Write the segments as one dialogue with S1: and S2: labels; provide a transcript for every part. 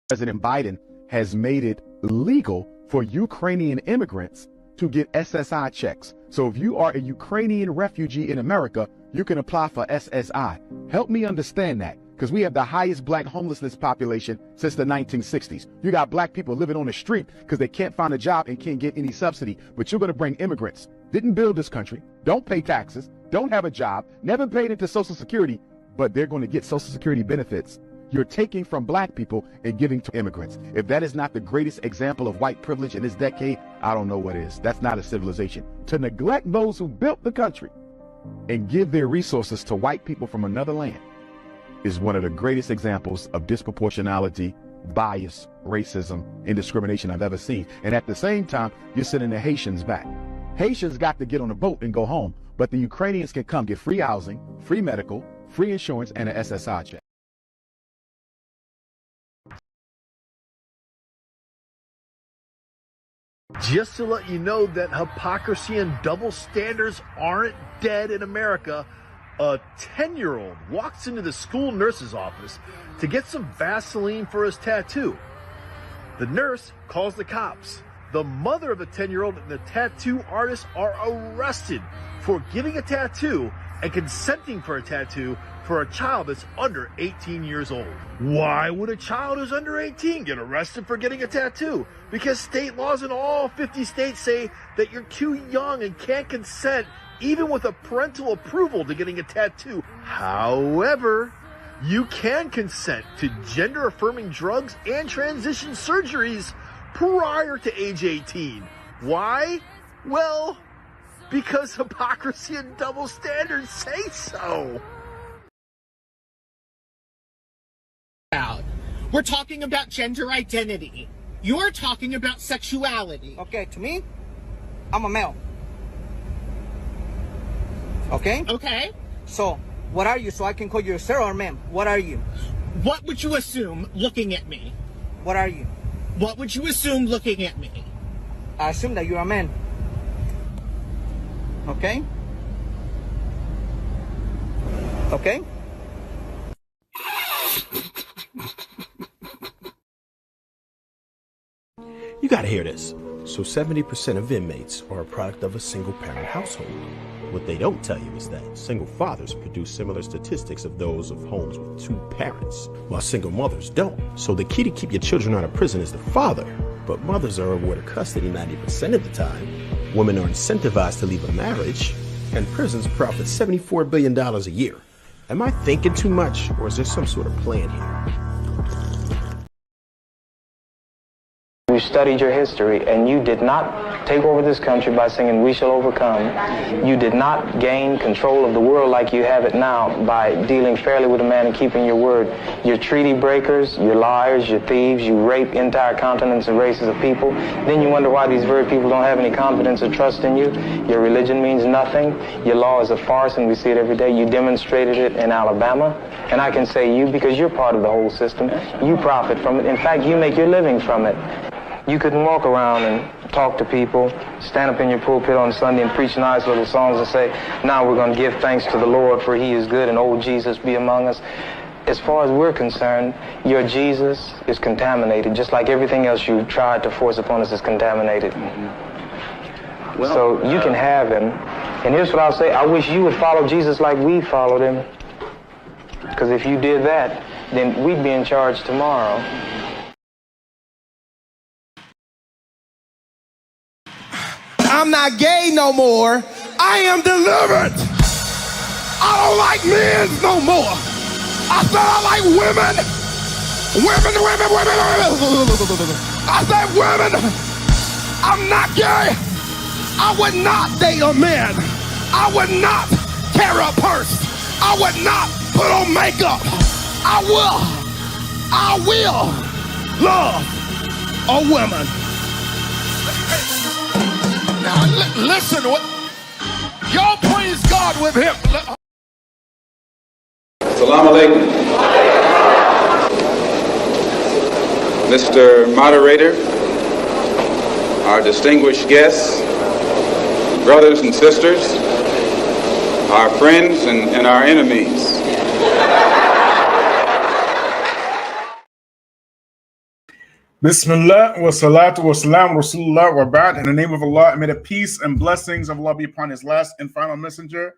S1: President Biden has made it legal for Ukrainian immigrants to get SSI checks. So if you are a Ukrainian refugee in America, you can apply for SSI. Help me understand that, because we have the highest black homelessness population since the 1960s. You got black people living on the street because they can't find a job and can't get any subsidy. But you're going to bring immigrants, didn't build this country, don't pay taxes, don't have a job, never paid into Social Security, but they're going to get Social Security benefits. You're taking from black people and giving to immigrants. If that is not the greatest example of white privilege in this decade, I don't know what is. That's not a civilization. To neglect those who built the country and give their resources to white people from another land is one of the greatest examples of disproportionality, bias, racism, and discrimination I've ever seen. And at the same time, you're sending the Haitians back. Haitians got to get on a boat and go home, but the Ukrainians can come get free housing, free medical, free insurance, and an SSI check.
S2: Just to let you know that hypocrisy and double standards aren't dead in America, a 10-year-old walks into the school nurse's office to get some Vaseline for his tattoo. The nurse calls the cops. The mother of the 10-year-old and the tattoo artist are arrested for getting a tattoo and consenting for a tattoo for a child that's under 18 years old. Why would a child who's under 18 get arrested for getting a tattoo? Because state laws in all 50 states say that you're too young and can't consent even with a parental approval to getting a tattoo. However, you can consent to gender-affirming drugs and transition surgeries prior to age 18. Why? Well, because hypocrisy and double standards say so.
S3: We're talking about gender identity. You're talking about sexuality.
S4: Okay, to me, I'm a male. Okay?
S3: Okay.
S4: So, what are you? So I can call you sir or ma'am. What are you?
S3: What would you assume looking at me?
S4: What are you?
S3: What would you assume looking at me?
S4: I assume that you're a man. Okay? Okay?
S5: You gotta hear this. So 70% of inmates are a product of a single-parent household. What they don't tell you is that single fathers produce similar statistics of those of homes with two parents, while single mothers don't. So the key to keep your children out of prison is the father, but mothers are awarded custody 90% of the time. Women are incentivized to leave a marriage, and prisons profit $74 billion a year. Am I thinking too much, or is there some sort of plan here?
S6: You studied your history, and you did not take over this country by singing "We Shall Overcome." You did not gain control of the world like you have it now by dealing fairly with a man and keeping your word. You're treaty breakers, you're liars, you're thieves, you rape entire continents and races of people. Then you wonder why these very people don't have any confidence or trust in you. Your religion means nothing. Your law is a farce, and we see it every day. You demonstrated it in Alabama, and I can say you because you're part of the whole system. You profit from it. In fact, you make your living from it. You couldn't walk around and talk to people, stand up in your pulpit on Sunday and preach nice little songs and say, now we're going to give thanks to the Lord for he is good and old Jesus be among us. As far as we're concerned, your Jesus is contaminated, just like everything else you tried to force upon us is contaminated. Well, so you can have him. And here's what I'll say. I wish you would follow Jesus like we followed him. Because if you did that, then we'd be in charge tomorrow.
S7: I'm not gay no more. I am delivered. I don't like men no more. I said I like women. Women. I said women. I'm not gay. I would not date a man. I would not carry a purse. I would not put on makeup. I will love a woman. Now, listen, y'all praise God with him.
S8: Salaam Alaikum. Mr. Moderator, our distinguished guests, brothers and sisters, our friends and our enemies.
S9: Bismillah wa salatu wa salam Rasulullah wa ba'd. In the name of Allah, may the peace and blessings of Allah be upon his last and final messenger.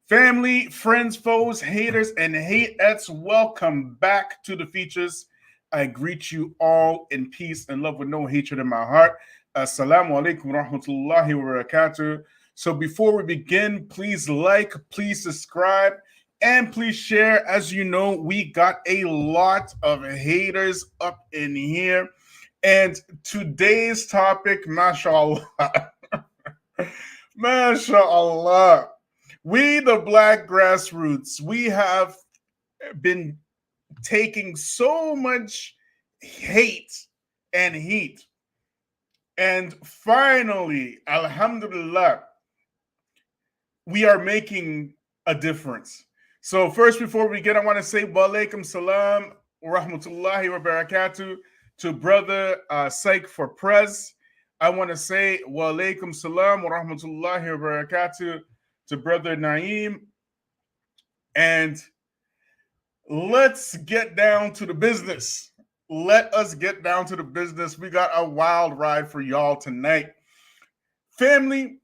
S9: Family, friends, foes, haters, and hateettes, welcome back to the Feachaz. I greet you all in peace and love with no hatred in my heart. Assalamu alaikum wa rahmatullahi wa barakatuh. So before we begin, please like, please subscribe, and please share. As you know, we got a lot of haters up in here. And today's topic, mashallah, mashallah, we the Black grassroots, we have been taking so much hate and heat. And finally, alhamdulillah, we are making a difference. So first, before we begin, I want to say wa alaikum salam wa rahmatullahi wa barakatuh to brother Syke for Prez. I want to say wa alaikum salam wa rahmatullahi wa barakatuh to brother Naeem. And let's get down to the business. Let us get down to the business. We got a wild ride for y'all tonight. Family,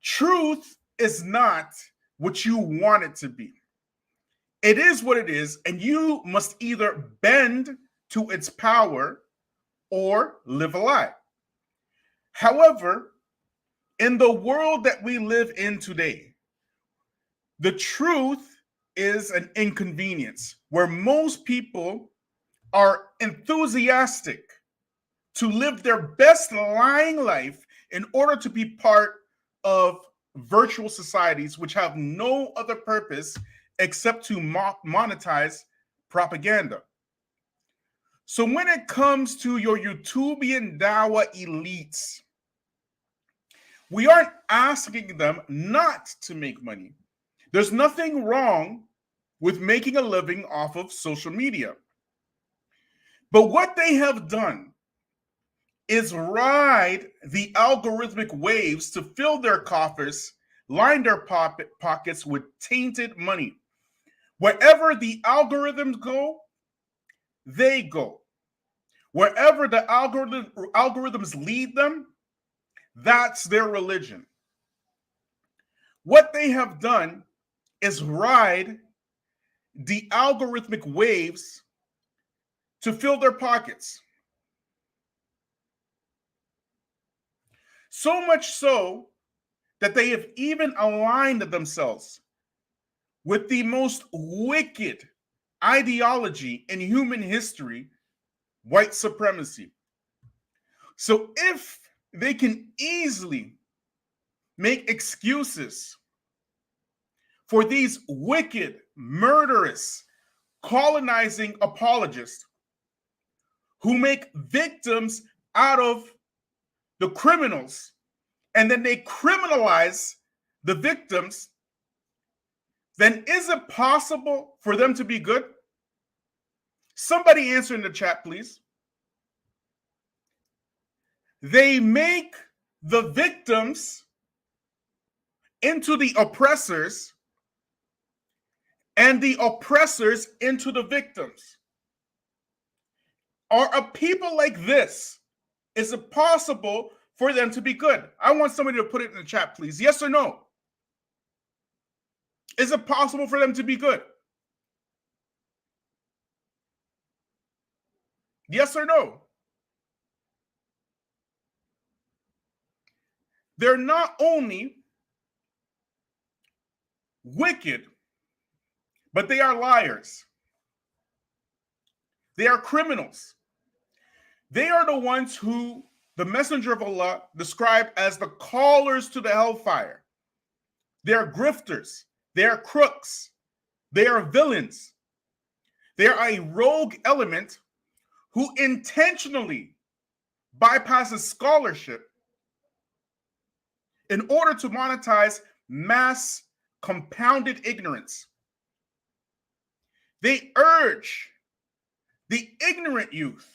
S9: truth is not what you want it to be. It is what it is, and you must either bend to its power or live a lie. However, in the world that we live in today, the truth is an inconvenience where most people are enthusiastic to live their best lying life in order to be part of virtual societies which have no other purpose except to monetize propaganda. So when it comes to your Youtubian dawah elites, we aren't asking them not to make money. There's nothing wrong with making a living off of social media. But what they have done is ride the algorithmic waves to fill their coffers, line their pockets with tainted money. Wherever the algorithms go, they go. Wherever the algorithms lead them, that's their religion. What they have done is ride the algorithmic waves to fill their pockets. So much so that they have even aligned themselves with the most wicked ideology in human history, white supremacy. So if they can easily make excuses for these wicked, murderous, colonizing apologists who make victims out of the criminals, and then they criminalize the victims, then is it possible for them to be good? Somebody answer in the chat, please. They make the victims into the oppressors and the oppressors into the victims. Are a people like this, is it possible for them to be good? I want somebody to put it in the chat, please. Yes or no? Is it possible for them to be good? Yes or no? They're not only wicked, but they are liars. They are criminals. They are the ones who the messenger of Allah described as the callers to the hellfire. They are grifters. They are crooks. They are villains. They are a rogue element who intentionally bypasses scholarship in order to monetize mass compounded ignorance. They urge the ignorant youth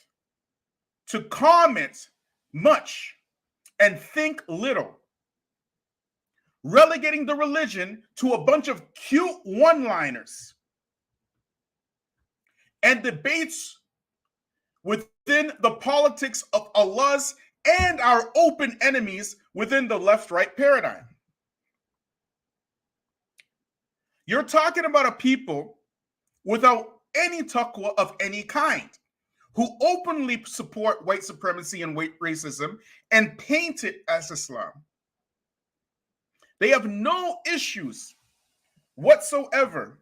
S9: to comment much and think little, relegating the religion to a bunch of cute one-liners and debates within the politics of Allah's and our open enemies within the left-right paradigm. You're talking about a people without any taqwa of any kind, who openly support white supremacy and white racism and paint it as Islam. They have no issues whatsoever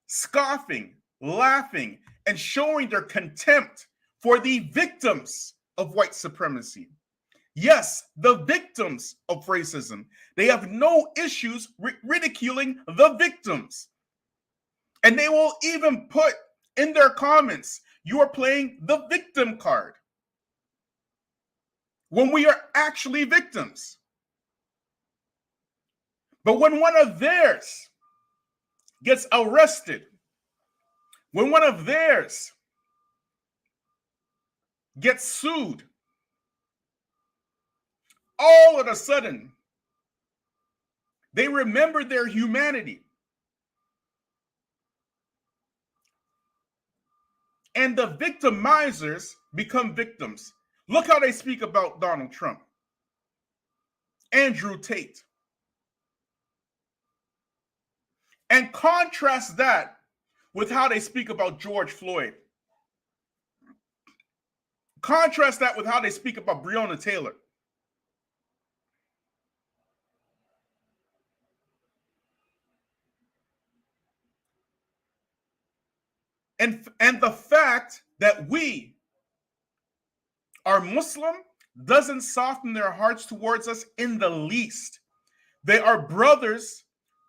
S9: scoffing, laughing, and showing their contempt for the victims of white supremacy. Yes, the victims of racism. They have no issues ridiculing the victims. And they will even put in their comments, you are playing the victim card, when we are actually victims. But when one of theirs gets arrested, when one of theirs gets sued, all of a sudden, they remember their humanity. And the victimizers become victims. Look how they speak about Donald Trump, Andrew Tate. And contrast that with how they speak about George Floyd. Contrast that with how they speak about Breonna Taylor. And the fact that we are Muslim doesn't soften their hearts towards us in the least. They are brothers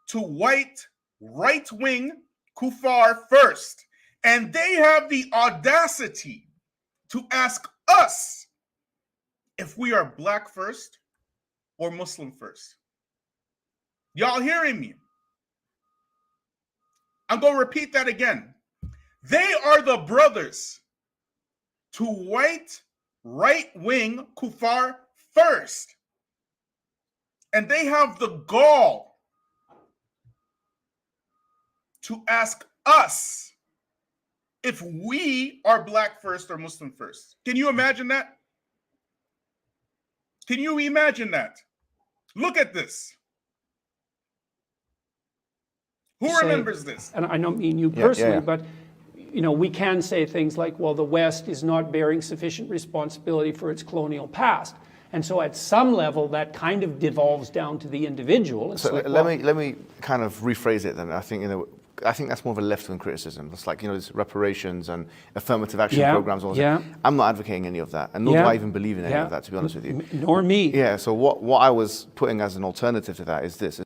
S9: to white right-wing kuffar first. And they have the audacity to ask us if we are black first or Muslim first. Y'all hearing me? I'm going to repeat that again. They are the brothers to white right-wing kuffar first. And they have the gall to ask us if we are black first or Muslim first. Can you imagine that? Can you imagine that? Look at this. Who remembers this?
S10: And I don't mean you personally, but you know, we can say things like, well, the West is not bearing sufficient responsibility for its colonial past. And so at some level, that kind of devolves down to the individual. It's
S11: so
S10: like,
S11: let me kind of rephrase it then. I think that's more of a left-wing criticism. It's like, there's reparations and affirmative action programs. All that. I'm not advocating any of that, and nor do I even believe in any of that, to be honest with you.
S10: Nor me.
S11: Yeah. So what I was putting as an alternative to that is this.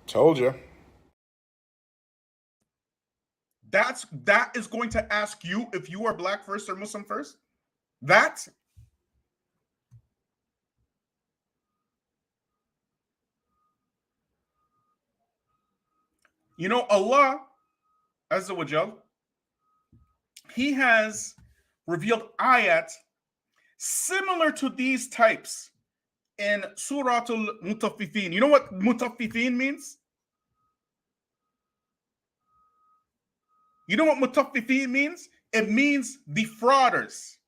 S9: Told you. That is going to ask you if you are black first or Muslim first. That. Allah Azza wa Jal, He has revealed ayat similar to these types in Surah Al-Mutaffifin. You know what Mutaffifin means? You know what Mutaffifin means? It means defrauders.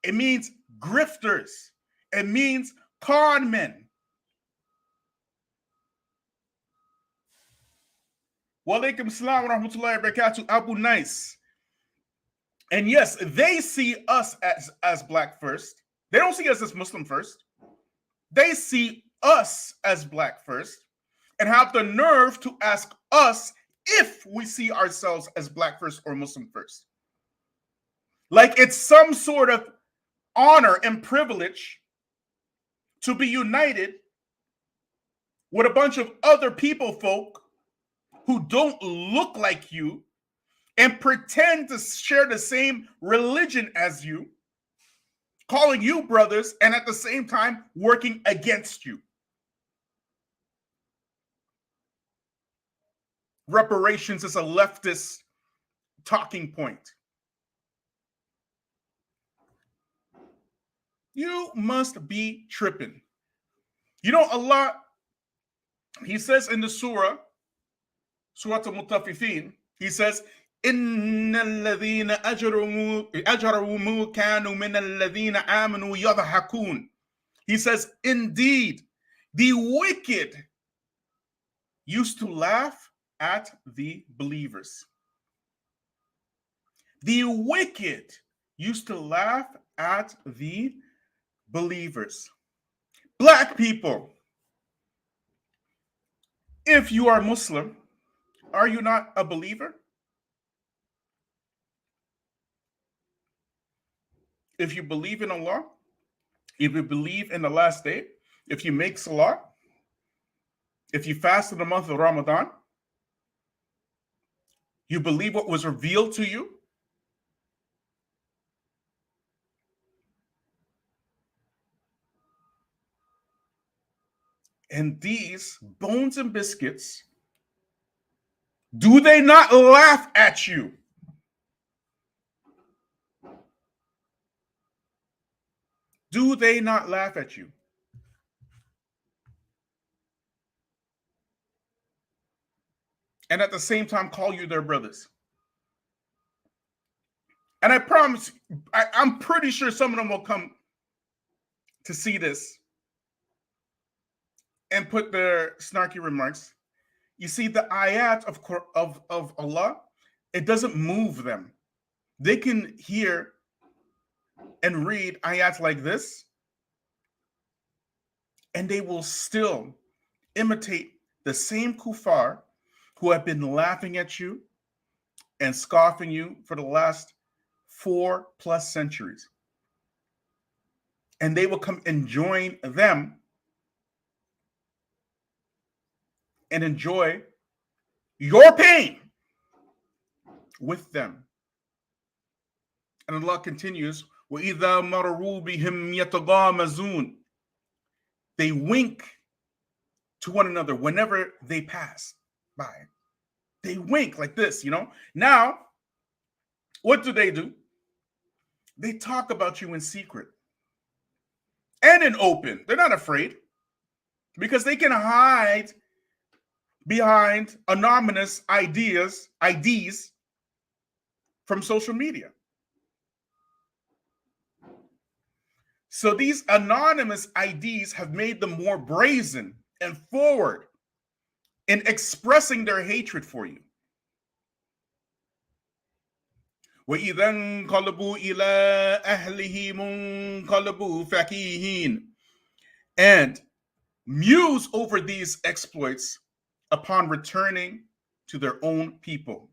S9: It means grifters. It means con men. Wa alaikum salam wa rahmatullahi wa barakatuh, Abu Nice. And yes, they see us as black first. They don't see us as Muslim first. They see us as black first and have the nerve to ask us if we see ourselves as black first or Muslim first. Like it's some sort of honor and privilege to be united with a bunch of other folk who don't look like you and pretend to share the same religion as you, calling you brothers, and at the same time working against you. Reparations is a leftist talking point. You must be tripping. Allah, He says in the Surah Al-Mutaffifin, He says, إِنَّ الَّذِينَ أَجْرَمُوا كَانُوا مِنَ الَّذِينَ آمَنُوا يَضْحَكُونَ. He says, indeed, the wicked used to laugh at the believers. The wicked used to laugh at the believers. Black people, if you are Muslim, are you not a believer? If you believe in Allah, if you believe in the last day, if you make salah, if you fast in the month of Ramadan, you believe what was revealed to you, and these bones and biscuits, do they not laugh at you? Do they not laugh at you? And at the same time call you their brothers? And I promise, I'm pretty sure some of them will come to see this and put their snarky remarks. You see, the ayat of Allah, it doesn't move them. They can hear and read ayats like this, and they will still imitate the same kuffar who have been laughing at you and scoffing you for the last 4+ centuries. And they will come and join them and enjoy your pain with them. And Allah continues, وَإِذَا مَرُّوا بِهِمْ يَتَغَامَزُونَ. They wink to one another whenever they pass by. They wink like this, Now, what do? They talk about you in secret and in open. They're not afraid because they can hide behind anonymous IDs from social media. So these anonymous IDs have made them more brazen and forward in expressing their hatred for you. وَإِذَا انقلبوا إِلَى أَهْلِهِمْ انقلبوا فَكِهِينَ. And muse over these exploits upon returning to their own people.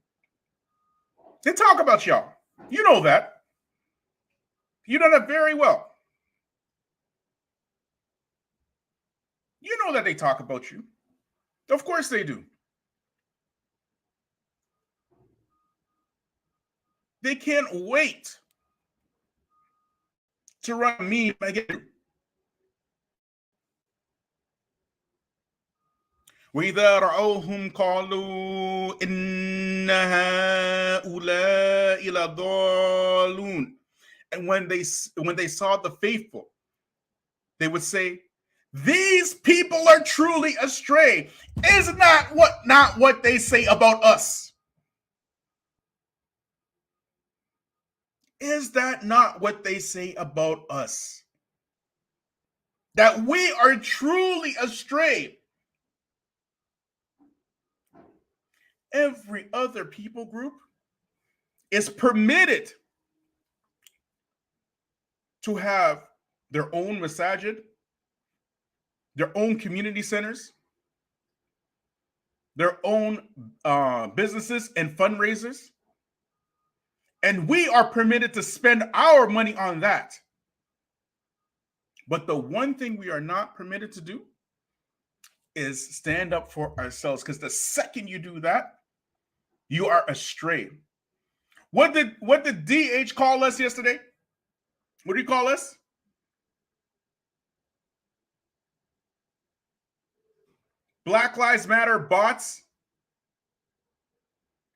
S9: They talk about y'all. You know that. You know that very well. You know that they talk about you. Of course they do. They can't wait to run a meme again. وَإِذَا رَأَوْهُمْ قَالُوا إِنَّ هَؤُلَاءِ لَضَالُّونَ. And when they saw the faithful, they would say, these people are truly astray. Is not what they say about us? Is that not what they say about us? That we are truly astray. Every other people group is permitted to have their own masajid, their own community centers, their own businesses and fundraisers. And we are permitted to spend our money on that. But the one thing we are not permitted to do is stand up for ourselves. Because the second you do that, you are astray. What did DH call us yesterday? What did he call us? Black Lives Matter bots.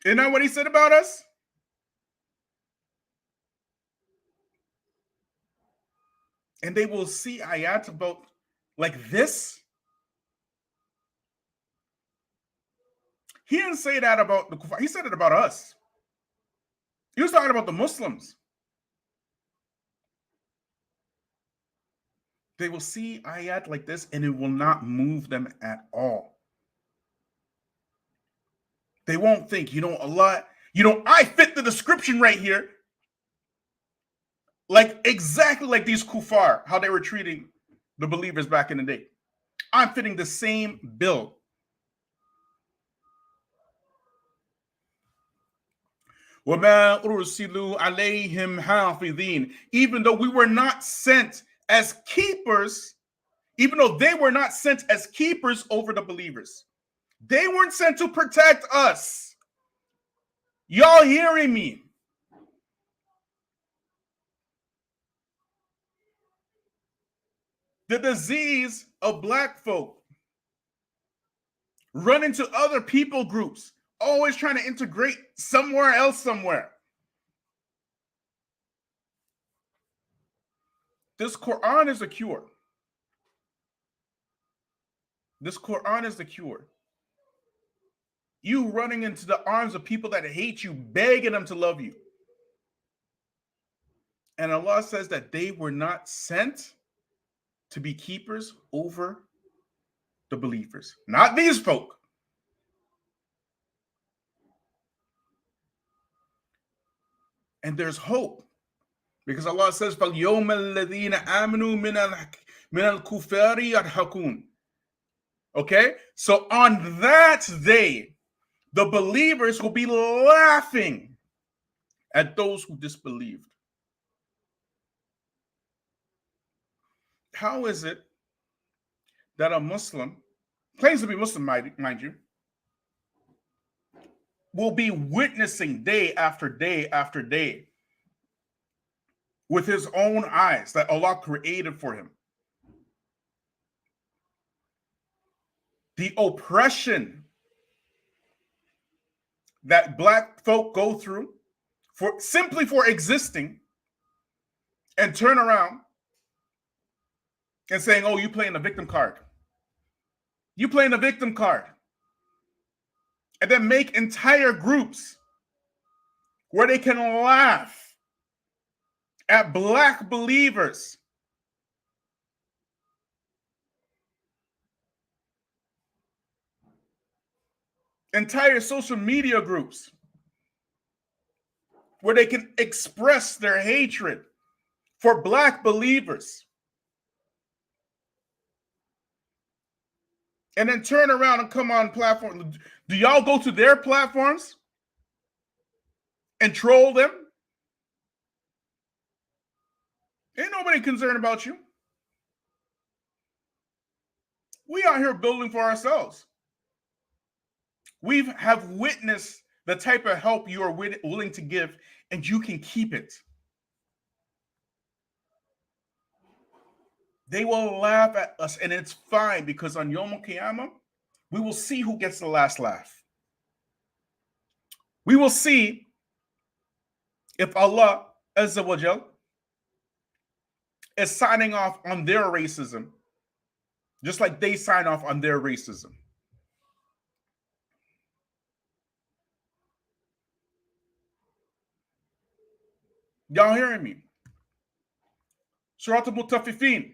S9: Isn't that what he said about us? And they will see ayat about like this. He didn't say that about the Kuffar. He said it about us. He was talking about the Muslims. They will see ayat like this and it will not move them at all. They won't think, Allah, I fit the description right here. Like exactly like these kuffar, how they were treating the believers back in the day. I'm fitting the same bill. وَمَا أُرْسِلُوا عَلَيْهِمْ حَافِظِينَ. Even though we were not sent as keepers, even though they were not sent as keepers over the believers. They weren't sent to protect us. Y'all hearing me? The disease of black folk run into other people groups, always trying to integrate somewhere else somewhere. This Quran is a cure. This Quran is the cure. You running into the arms of people that hate you, begging them to love you. And Allah says that they were not sent to be keepers over the believers. Not these folk. And there's hope. Because Allah says, فَالْيَوْمَ الَّذِينَ آمَنُوا مِنَ الْكُفَّارِ يَضْحَكُونَ. Okay? So on that day, the believers will be laughing at those who disbelieved. How is it that a Muslim, claims to be Muslim, mind you, will be witnessing day after day after day with his own eyes that Allah created for him? The oppression that black folk go through simply for existing, and turn around and saying, oh, you playing the victim card. You playing the victim card. And then make entire groups where they can laugh at black believers. Entire social media groups where they can express their hatred for black believers. And then turn around and come on platforms. Do y'all go to their platforms and troll them? Ain't nobody concerned about you. We out here building for ourselves. We have witnessed the type of help you are willing to give, and you can keep it. They will laugh at us, and it's fine, because on Yom Kippur, we will see who gets the last laugh. We will see if Allah Azza wa Jal is signing off on their racism, just like they sign off on their racism. Y'all hearing me? Surat al-Mutaffifin.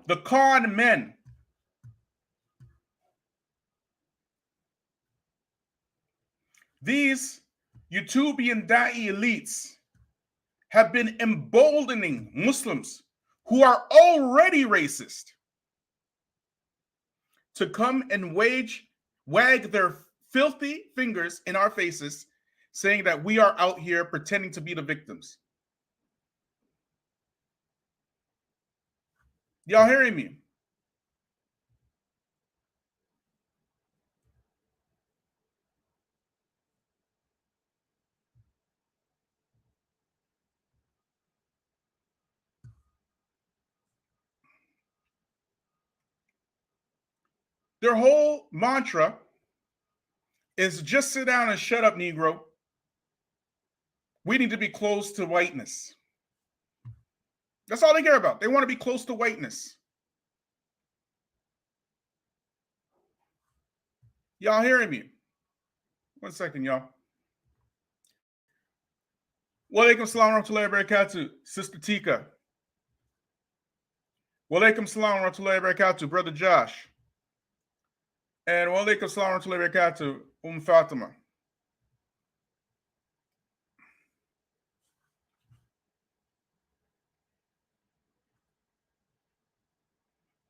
S9: The con men. These Youtubian da'i elites have been emboldening Muslims who are already racist to come and wag their filthy fingers in our faces, saying that we are out here pretending to be the victims. Y'all hearing me? Their whole mantra is just sit down and shut up, Negro. We need to be close to whiteness. That's all they care about. They want to be close to whiteness. Y'all hearing me? 1 second, y'all. Wa alaikum salam wa rahmatullahi wa barakatuh, Sister Tika. Wa alaikum salam wa rahmatullahi wa barakatuh, Brother Josh. And wa alaikum salam wa rahmatullahi wa barakatuh, Fatima.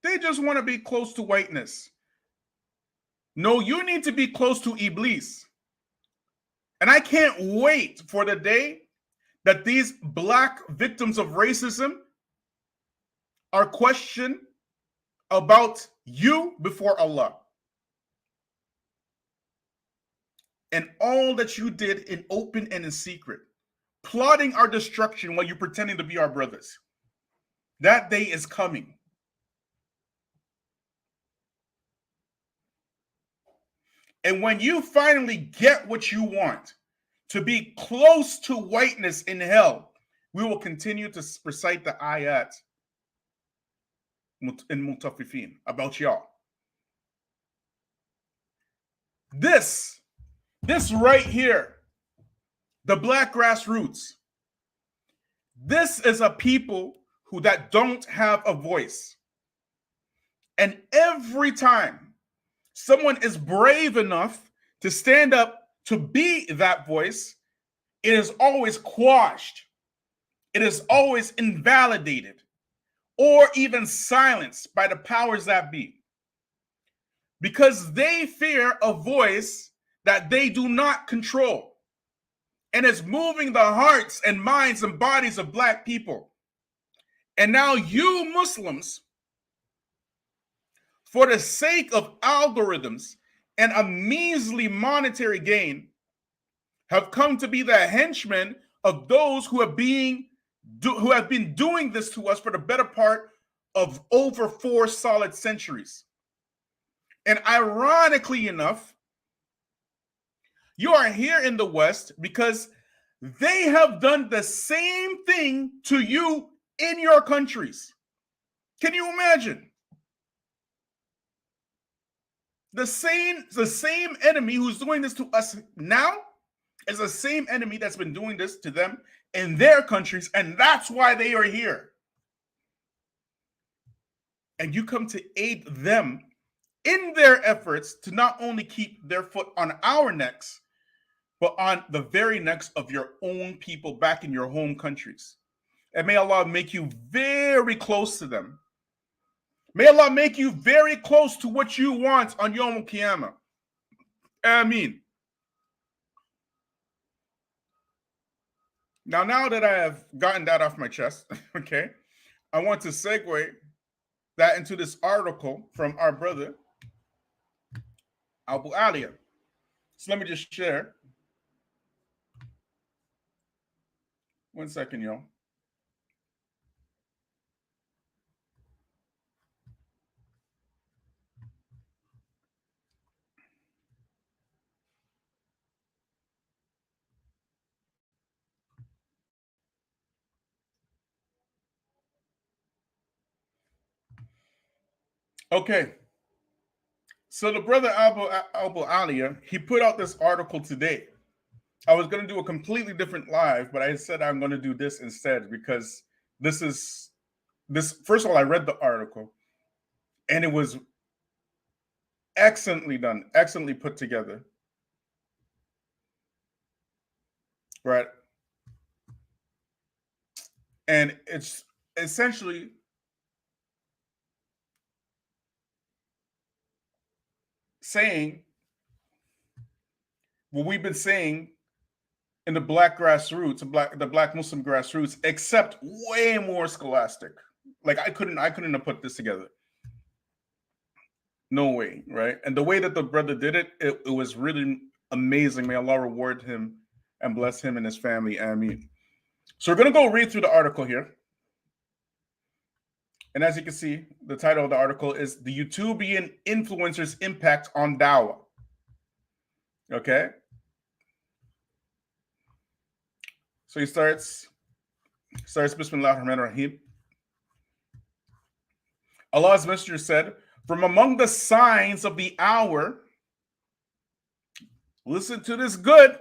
S9: They just want to be close to whiteness. No, you need to be close to Iblis. And I can't wait for the day that these black victims of racism are questioned about you before Allah. And all that you did in open and in secret, plotting our destruction while you're pretending to be our brothers. That day is coming. And when you finally get what you want, to be close to whiteness in hell, we will continue to recite the ayat in Mutaffifin about y'all. This right here, the black grassroots, this is a people that don't have a voice. And every time someone is brave enough to stand up to be that voice, it is always quashed. It is always invalidated or even silenced by the powers that be, because they fear a voice that they do not control and is moving the hearts and minds and bodies of black people. And now you Muslims, for the sake of algorithms and a measly monetary gain, have come to be the henchmen of those who have been doing this to us for the better part of over 4 solid centuries. And ironically enough, you are here in the West because they have done the same thing to you in your countries. Can you imagine? The same enemy who's doing this to us now is the same enemy that's been doing this to them in their countries, and that's why they are here. And you come to aid them in their efforts to not only keep their foot on our necks, but on the very necks of your own people back in your home countries. And may Allah make you very close to them. May Allah make you very close to what you want on Yawm al-Qiyamah. Ameen. Now that I have gotten that off my chest, okay, I want to segue that into this article from our brother, Abu Aaliyah. So let me just share. One second, y'all. Okay. So the brother Abu Aaliyah, he put out this article today. I was going to do a completely different live, but I said I'm going to do this instead because this. First of all, I read the article, and it was excellently done, excellently put together. Right. And it's essentially saying what we've been saying in the black grassroots, the black Muslim grassroots, except way more scholastic. Like I couldn't have put this together. No way, right? And the way that the brother did it, it was really amazing. May Allah reward him and bless him and his family. Ameen. So we're going to go read through the article here. And as you can see, the title of the article is The Youtubian Influencer's Impact on Dawah. Okay? So he starts Bismillah ar-Rahman ar-Rahim. Allah's Messenger said, from among the signs of the hour, listen to this good,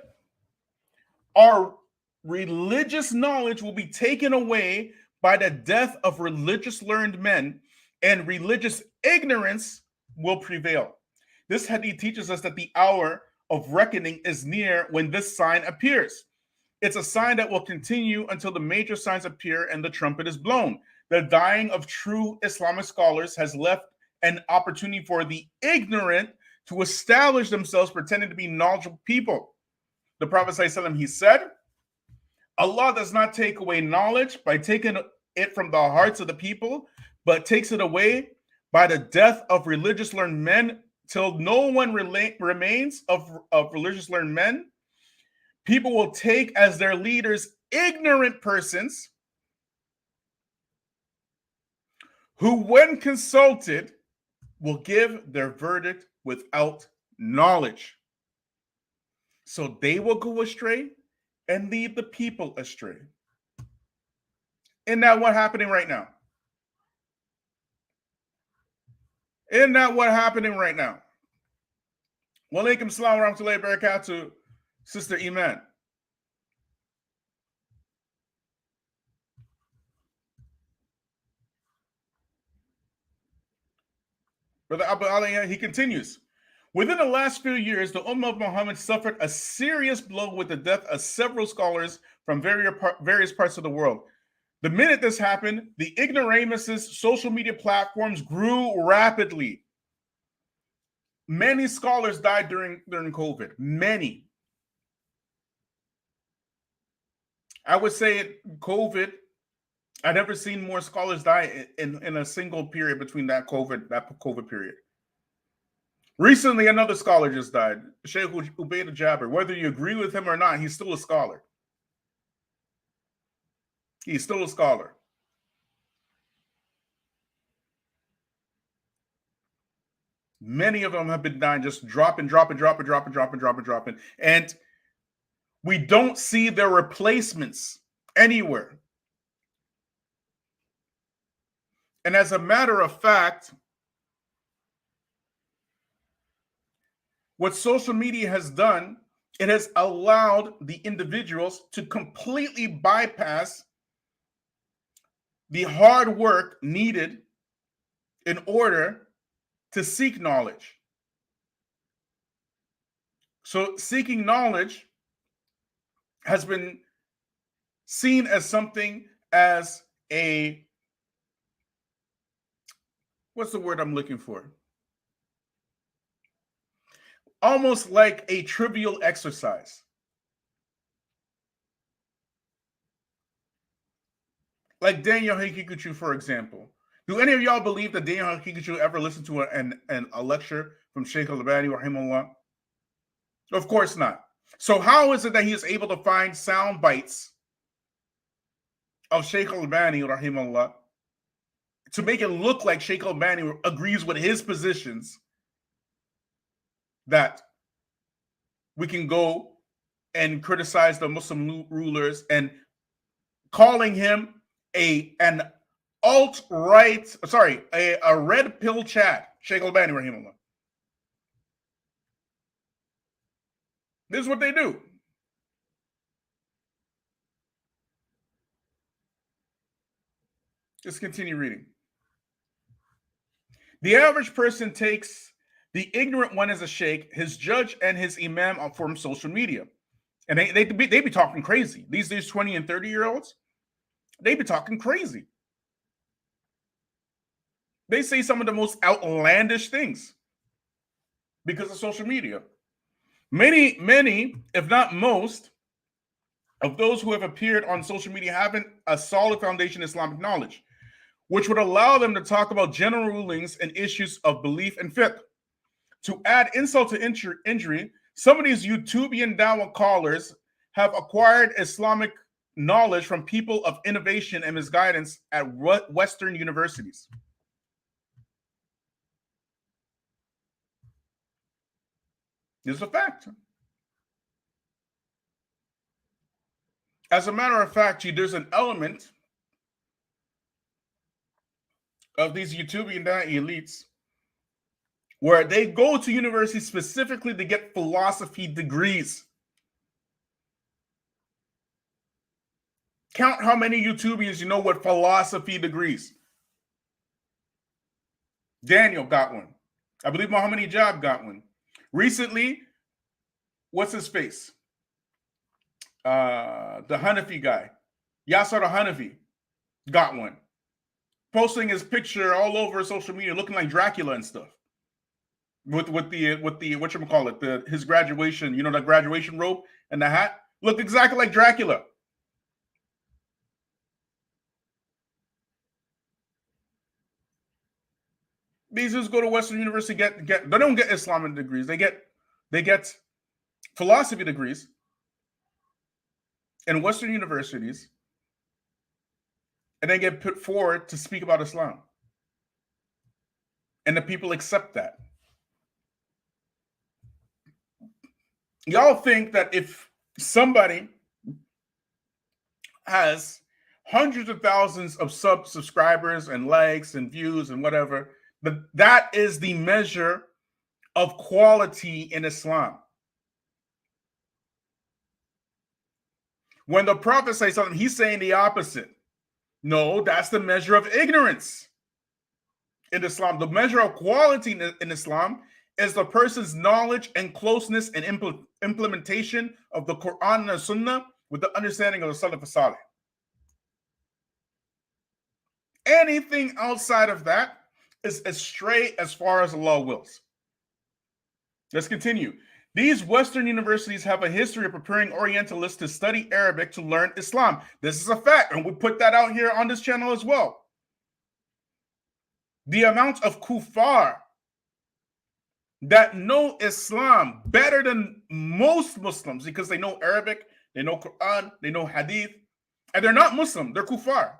S9: our religious knowledge will be taken away by the death of religious learned men, and religious ignorance will prevail. This hadith teaches us that the hour of reckoning is near when this sign appears. It's a sign that will continue until the major signs appear and the trumpet is blown. The dying of true Islamic scholars has left an opportunity for the ignorant to establish themselves pretending to be knowledgeable people. The Prophet ﷺ, he said, Allah does not take away knowledge by taking it from the hearts of the people, but takes it away by the death of religious learned men till no one remains of religious learned men. People will take as their leaders ignorant persons who, when consulted, will give their verdict without knowledge. So they will go astray and lead the people astray. Isn't that what's happening right now? Isn't that what's happening right now? Wa alaikum salam wa rahmatullahi wa barakatuh, Sister Iman. Brother Abu Aaliyah, he continues. Within the last few years, the Ummah of Muhammad suffered a serious blow with the death of several scholars from various parts of the world. The minute this happened, the ignoramuses' social media platforms grew rapidly. Many scholars died during COVID. Many. I would say COVID, I've never seen more scholars die in a single period between that COVID period. Recently, another scholar just died, Sheikh Ubayd al-Jabir. Whether you agree with him or not, he's still a scholar. He's still a scholar. Many of them have been dying, just dropping. And we don't see their replacements anywhere. And as a matter of fact, what social media has done, it has allowed the individuals to completely bypass the hard work needed in order to seek knowledge. So seeking knowledge has been seen as something as a, what's the word I'm looking for? Almost like a trivial exercise. Like Daniel Hikikuchu, for example. Do any of y'all believe that Daniel Hikikuchu ever listened to a lecture from Sheikh Al-Albani rahimahullah? Of course not. So how is it that he is able to find sound bites of Sheikh Al-Albani rahimahullah to make it look like Sheikh Al-Albani agrees with his positions, that we can go and criticize the Muslim rulers, and calling him a red pill Chad, Sheikh Al-Albani rahimahullah. This is what they do. Just continue reading. The average person takes the ignorant one as a sheikh, his judge, and his imam from social media. And they be talking crazy. These 20 and 30-year-olds, they be talking crazy. They say some of the most outlandish things because of social media. Many, if not most, of those who have appeared on social media haven't a solid foundation in Islamic knowledge, which would allow them to talk about general rulings and issues of belief and fiqh. To add insult to injury, some of these Youtubian dawah callers have acquired Islamic knowledge from people of innovation and misguidance at Western universities. This is a fact. As a matter of fact, there's an element of these Youtubian elites where they go to university specifically to get philosophy degrees. Count how many Youtubians you know with philosophy degrees. Daniel got one. I believe Muhammad Hijab got one. Recently, what's his face? The Hanafi guy, Yasser Hanafi, got one. Posting his picture all over social media, looking like Dracula and stuff. With the whatchamacallit, his graduation, the graduation robe and the hat, looked exactly like Dracula. These dudes go to Western University, they don't get Islamic degrees, they get philosophy degrees in Western universities, and they get put forward to speak about Islam. And the people accept that. Y'all think that if somebody has hundreds of thousands of subscribers and likes and views and whatever, that is the measure of quality in Islam. When the Prophet says something, he's saying the opposite. No, that's the measure of ignorance in Islam. The measure of quality in Islam is the person's knowledge and closeness and implementation of the Quran and the Sunnah with the understanding of the Salaf Salih. Anything outside of that is as straight as far as Allah wills. Let's continue. These Western universities have a history of preparing Orientalists to study Arabic to learn Islam. This is a fact, and we put that out here on this channel as well. The amount of kuffar that know Islam better than most Muslims because they know Arabic, they know Quran, they know Hadith, and they're not Muslim, they're kuffar.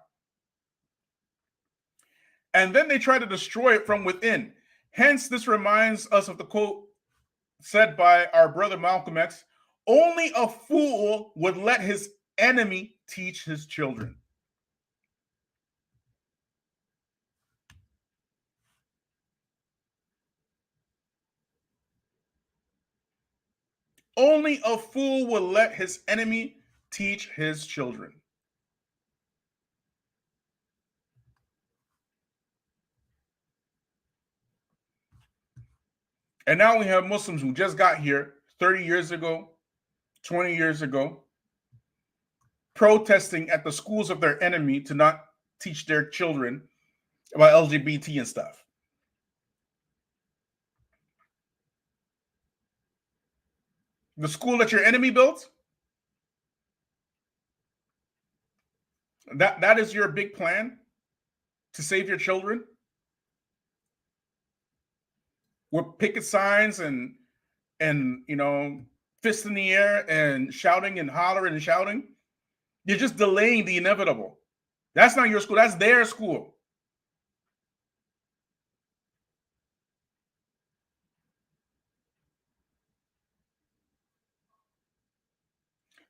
S9: And then they try to destroy it from within. Hence, this reminds us of the quote said by our brother Malcolm X, only a fool would let his enemy teach his children. Only a fool will let his enemy teach his children. And now we have Muslims who just got here 30 years ago, 20 years ago, protesting at the schools of their enemy to not teach their children about LGBT and stuff. The school that your enemy built, that is your big plan to save your children? With picket signs and you know, fists in the air and shouting and hollering and shouting? You're just delaying the inevitable. That's not your school, that's their school.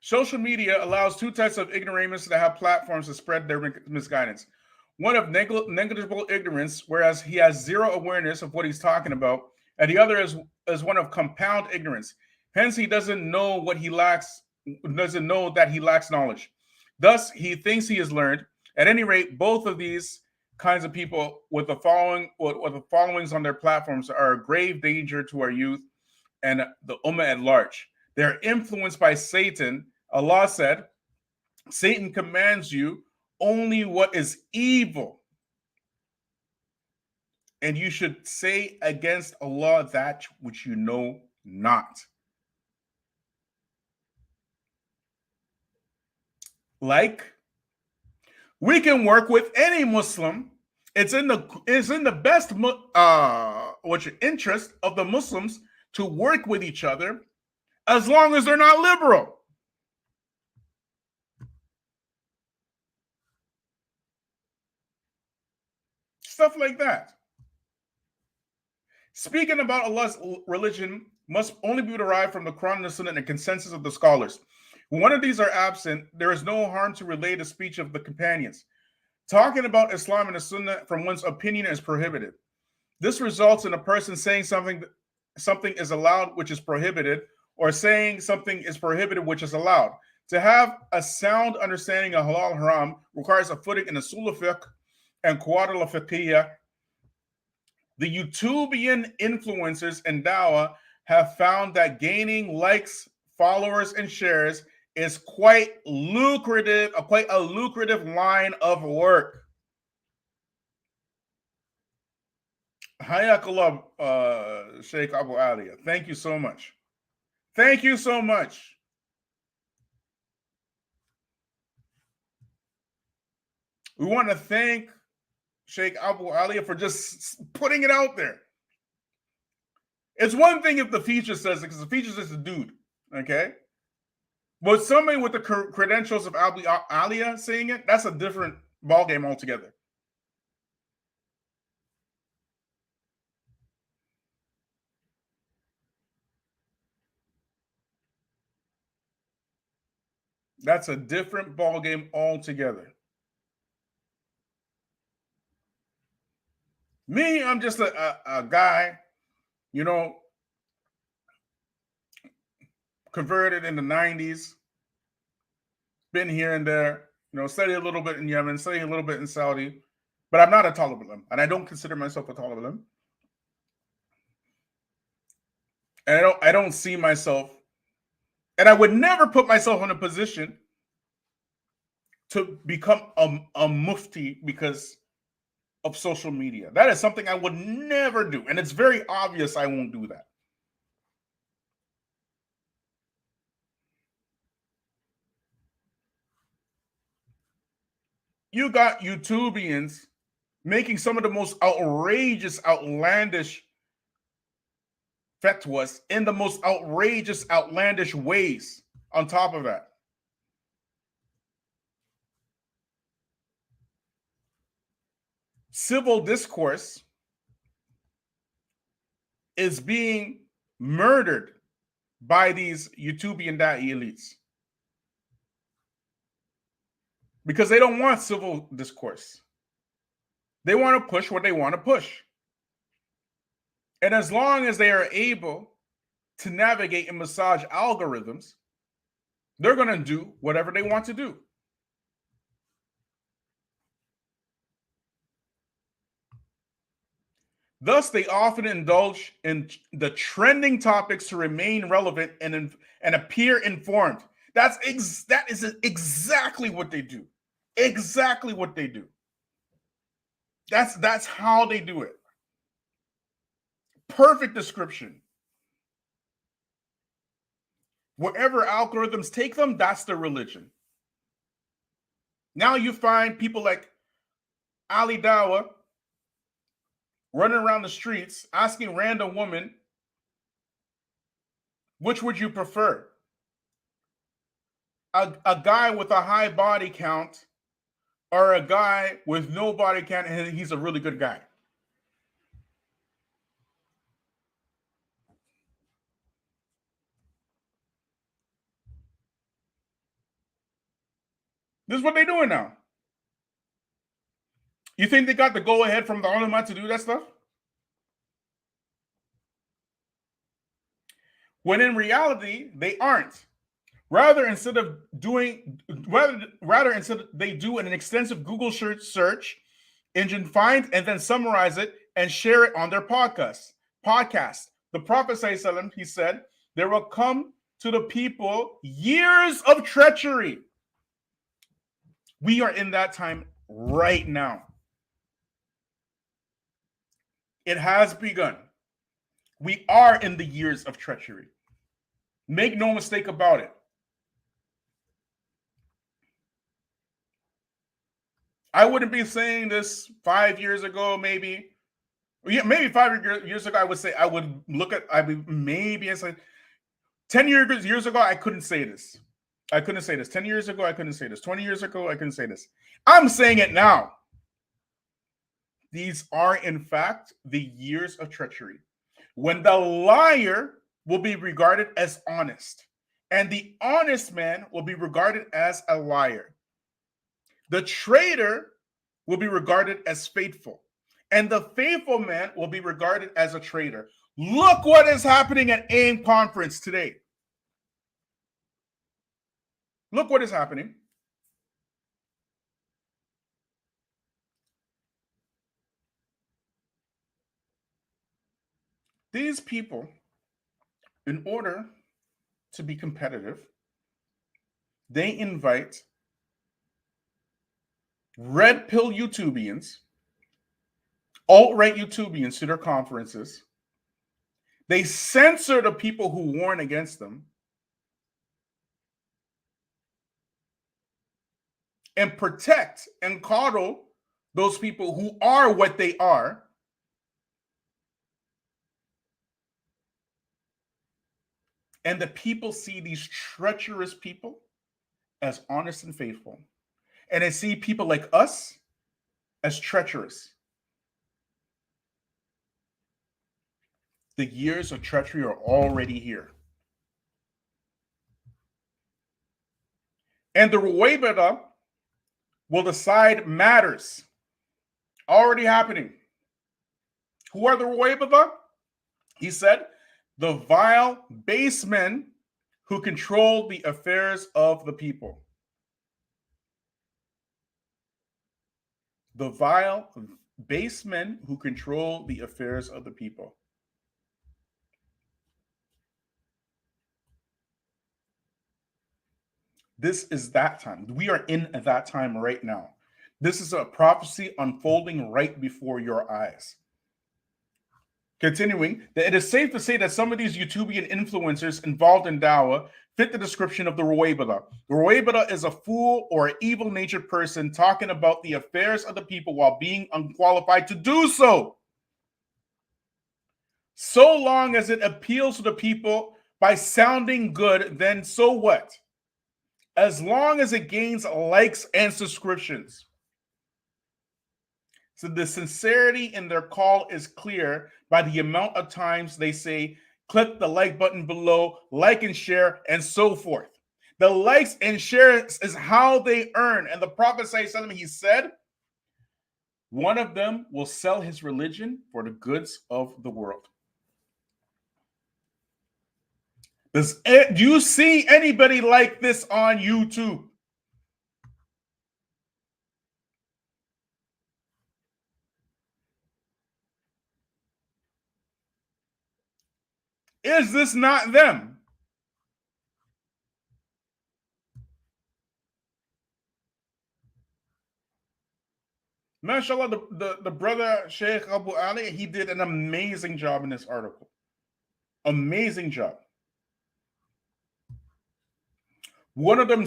S9: Social media allows two types of ignoramus to have platforms to spread their misguidance. One of negligible ignorance, whereas he has zero awareness of what he's talking about, and the other is one of compound ignorance. Hence, he doesn't know what he lacks, doesn't know that he lacks knowledge. Thus, he thinks he has learned. At any rate, both of these kinds of people with the followings on their platforms are a grave danger to our youth and the ummah at large. They're influenced by Satan. Allah said, Satan commands you only what is evil, and you should say against Allah that which you know not. Like, we can work with any Muslim. It's in the best interest of the Muslims to work with each other, as long as they're not liberal. Stuff like that. Speaking about Allah's religion must only be derived from the Quran and the Sunnah and the consensus of the scholars. When one of these are absent, there is no harm to relay the speech of the companions. Talking about Islam and the Sunnah from one's opinion is prohibited. This results in a person saying something is allowed which is prohibited, or saying something is prohibited which is allowed. To have a sound understanding of halal and haram requires a footing in the usul al-fiqh and qawaid al-fiqhiyya. The Youtubian influencers and dawah have found that gaining likes, followers, and shares is quite a lucrative line of work. Hayakallah, Sheikh Abu Aaliyah. Thank you so much. Thank you so much. We want to thank Sheikh Abu Aaliyah for just putting it out there. It's one thing if the Feachaz says it, because the Feachaz is a dude, okay? But somebody with the credentials of Abu Aaliyah saying it, that's a different ballgame altogether. That's a different ballgame altogether. Me, I'm just a guy, you know, converted in the 90s, been here and there, you know, studied a little bit in Yemen, studied a little bit in Saudi, but I'm not a Taliban, and I don't consider myself a Taliban. And I don't see myself, and I would never put myself in a position to become a mufti because of social media. That is something I would never do. And it's very obvious I won't do that. You got Youtubians making some of the most outrageous, outlandish fatwas in the most outrageous, outlandish ways on top of that. Civil discourse is being murdered by these Youtubian da'i elites because they don't want civil discourse. They want to push what they want to push. And as long as they are able to navigate and massage algorithms, they're going to do whatever they want to do. Thus, they often indulge in the trending topics to remain relevant and appear informed. That is exactly what they do. Exactly what they do. That's how they do it. Perfect description. Wherever algorithms take them, that's their religion. Now you find people like Aaliyah running around the streets asking random women, which would you prefer? A guy with a high body count or a guy with no body count and he's a really good guy? This is what they're doing now. You think they got the go-ahead from the ulama to do that stuff? When in reality, they aren't. Rather, instead they do an extensive Google search engine, find and then summarize it and share it on their podcast. The Prophet ﷺ, he said, there will come to the people years of treachery. We are in that time right now. It has begun. We are in the years of treachery. Make no mistake about it. I wouldn't be saying this 5 years ago, maybe. Yeah, maybe 5 years ago, I would say, maybe it's like 10 years ago, I couldn't say this. 10 years ago, I couldn't say this. 20 years ago, I couldn't say this. I'm saying it now. These are, in fact, the years of treachery, when the liar will be regarded as honest, and the honest man will be regarded as a liar. The traitor will be regarded as faithful, and the faithful man will be regarded as a traitor. Look what is happening at AIM conference today. Look what is happening. These people, in order to be competitive, they invite red pill Youtubians, alt-right Youtubians to their conferences. They censor the people who warn against them and protect and coddle those people who are what they are. And the people see these treacherous people as honest and faithful. And they see people like us as treacherous. The years of treachery are already here. And the Ruwaybida will decide matters. Already happening. Who are the Ruwaybida? He said, the vile base men who control the affairs of the people. The vile base men who control the affairs of the people. This is that time. We are in that time right now. This is a prophecy unfolding right before your eyes. Continuing, that it is safe to say that some of these Youtubian influencers involved in dawah fit the description of the Ruwaybida. The Ruwaybida is a fool or an evil-natured person talking about the affairs of the people while being unqualified to do so. So long as it appeals to the people by sounding good, then so what? As long as it gains likes and subscriptions. So the sincerity in their call is clear by the amount of times they say, click the like button below, like and share, and so forth. The likes and shares is how they earn. And the Prophet ﷺ, he said, one of them will sell his religion for the goods of the world. Do you see anybody like this on YouTube? Is this not them? Mashallah, the brother Sheikh Abu Ali, he did an amazing job in this article. Amazing job. One of them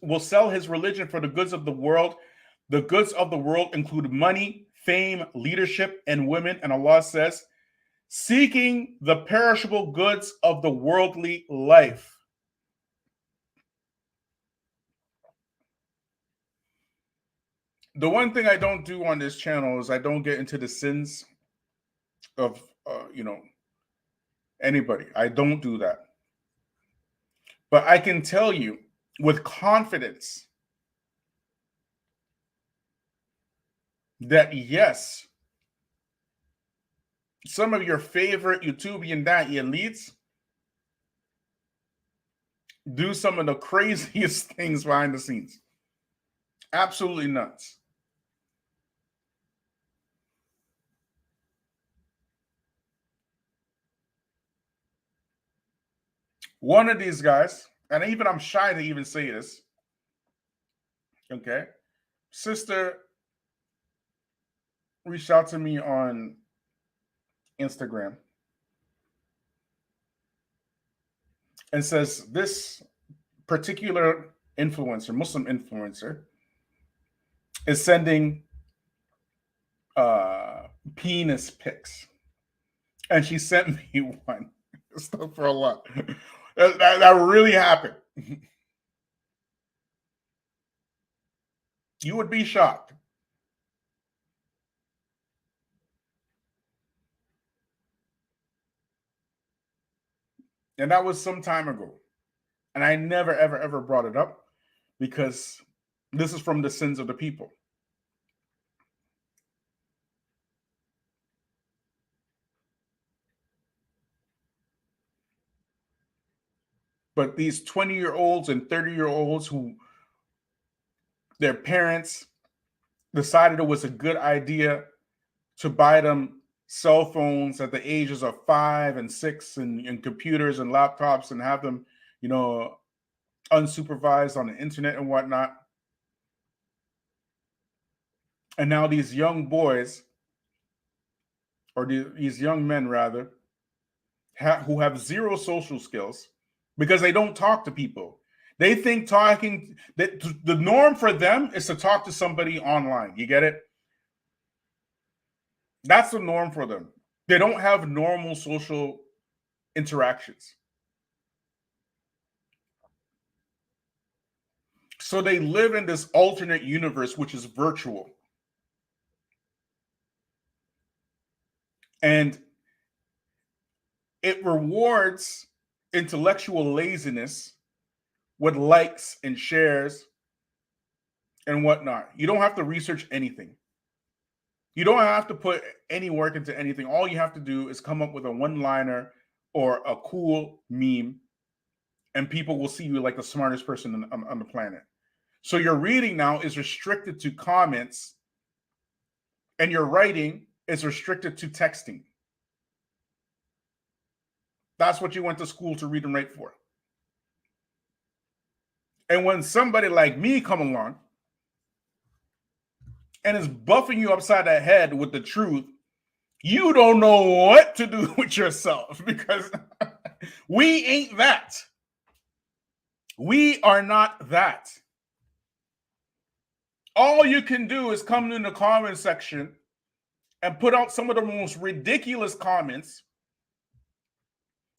S9: will sell his religion for the goods of the world. The goods of the world include money, fame, leadership, and women. And Allah says, seeking the perishable goods of the worldly life. The one thing I don't do on this channel is I don't get into the sins of, anybody. I don't do that. But I can tell you with confidence that yes, some of your favorite Youtubian elites do some of the craziest things behind the scenes. Absolutely nuts. One of these guys, and even I'm shy to even say this, okay? Sister reached out to me on Instagram and says this particular influencer, Muslim influencer, is sending penis pics. And she sent me one. Stuff for a lot. That really happened. You would be shocked. And that was some time ago. And I never, ever, ever brought it up because this is from the sins of the people. But these 20-year-olds and 30-year-olds who their parents decided it was a good idea to buy them cell phones at the ages of 5 and 6 and computers and laptops and have them, unsupervised on the internet and whatnot. And now these young boys, or these young men rather, who have zero social skills, because they don't talk to people. They think that the norm for them is to talk to somebody online. You get it? That's the norm for them. They don't have normal social interactions. So they live in this alternate universe, which is virtual. And it rewards intellectual laziness with likes and shares and whatnot. You don't have to research anything. You don't have to put any work into anything. All you have to do is come up with a one-liner or a cool meme, and people will see you like the smartest person on the planet. So your reading now is restricted to comments, and your writing is restricted to texting. That's what you went to school to read and write for. And when somebody like me come along and is buffing you upside the head with the truth, you don't know what to do with yourself because we ain't that. We are not that. All you can do is come in the comment section and put out some of the most ridiculous comments.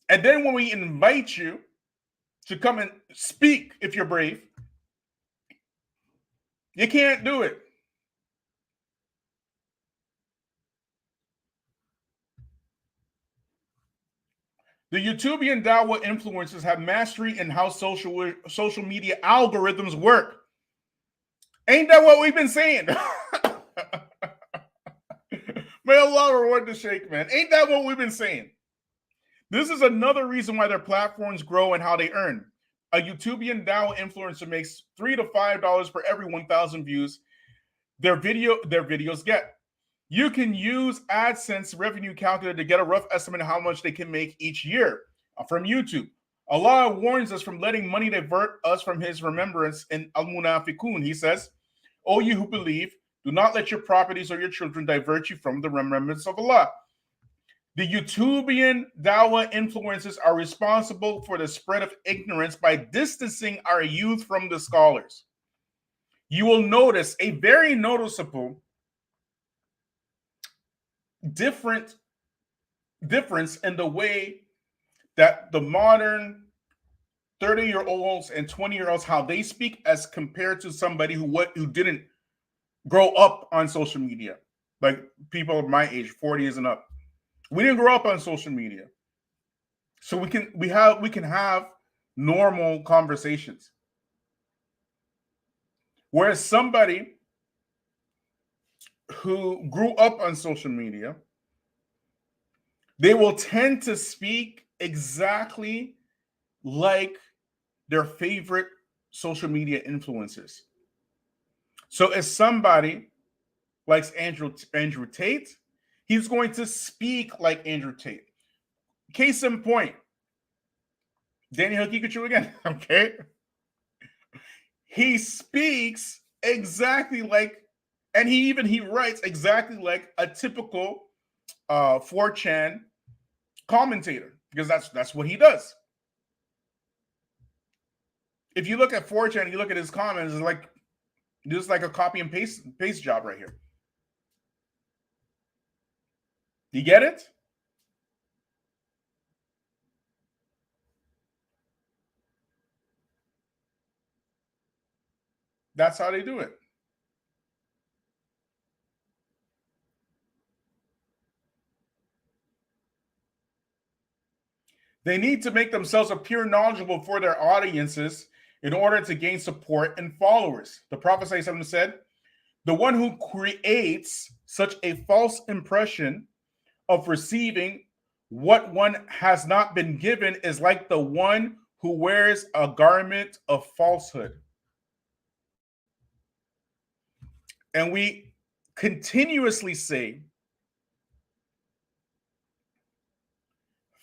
S9: And then when we invite you to come and speak, if you're brave, you can't do it. The Youtubian dawah influencers have mastery in how social media algorithms work. Ain't that what we've been saying? May Allah reward the Sheikh, man. Ain't that what we've been saying? This is another reason why their platforms grow and how they earn. A Youtubian dawah influencer makes $3 to $5 for every 1,000 views their videos get. You can use AdSense revenue calculator to get a rough estimate of how much they can make each year from YouTube. Allah warns us from letting money divert us from his remembrance in Al-Munafiqun. He says, "O you who believe, Do not let your properties or your children divert you from the remembrance of Allah. The Youtubian dawah influencers are responsible for the spread of ignorance by distancing our youth from the scholars. You will notice a very noticeable difference in the way that the modern 30-year-olds and 20-year-olds, how they speak as compared to somebody who didn't grow up on social media, like people of my age, 40 years and up. We didn't grow up on social media, so we can have normal conversations. Whereas somebody who grew up on social media, they will tend to speak exactly like their favorite social media influencers. So if somebody likes Andrew Tate, he's going to speak like Andrew Tate. Case in point, Danny Hakikachu again, okay? He speaks exactly like, and he writes exactly like a typical 4chan commentator, because that's what he does. If you look at 4chan, you look at his comments, it's like just like a copy and paste job right here. You get it? That's how they do it. They need to make themselves appear knowledgeable for their audiences in order to gain support and followers. The Prophet ﷺ said, the one who creates such a false impression of receiving what one has not been given is like the one who wears a garment of falsehood. And we continuously say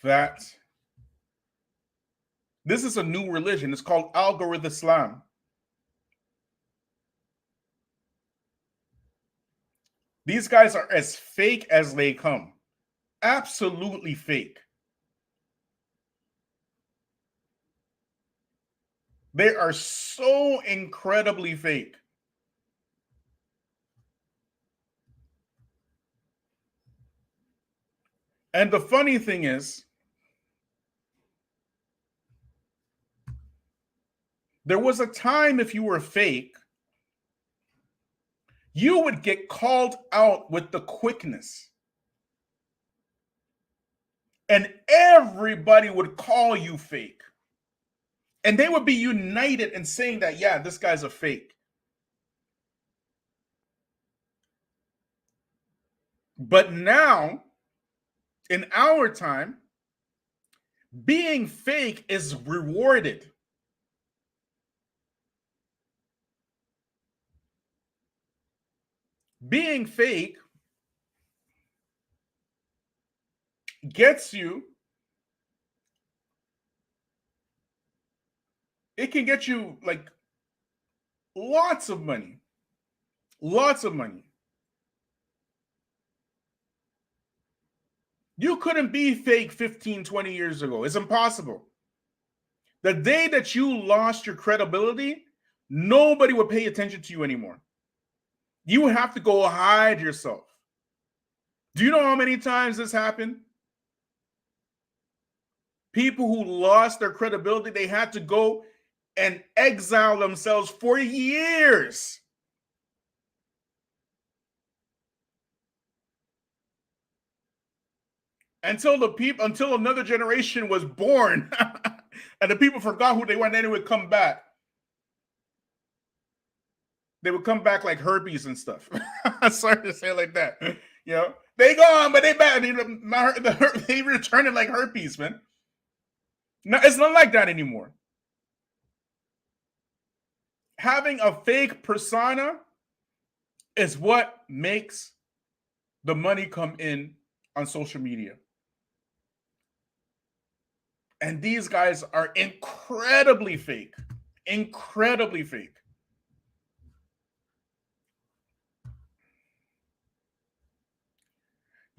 S9: that this is a new religion. It's called Algorithm Islam. These guys are as fake as they come. Absolutely fake. They are so incredibly fake. And the funny thing is, there was a time if you were fake, you would get called out with the quickness. And everybody would call you fake. And they would be united in saying that, yeah, this guy's a fake. But now, in our time, being fake is rewarded. Being fake gets you, it can get you like lots of money. Lots of money. You couldn't be fake 15, 20 years ago. It's impossible. The day that you lost your credibility, nobody would pay attention to you anymore. You would have to go hide yourself. Do you know how many times this happened? People who lost their credibility, they had to go and exile themselves for years. Until another generation was born and the people forgot who they were, and then they would come back. They would come back like herpes and stuff. Sorry to say it like that. You know, they gone, but they back. They returning like herpes, man. No, it's not like that anymore. Having a fake persona is what makes the money come in on social media. And these guys are incredibly fake. Incredibly fake.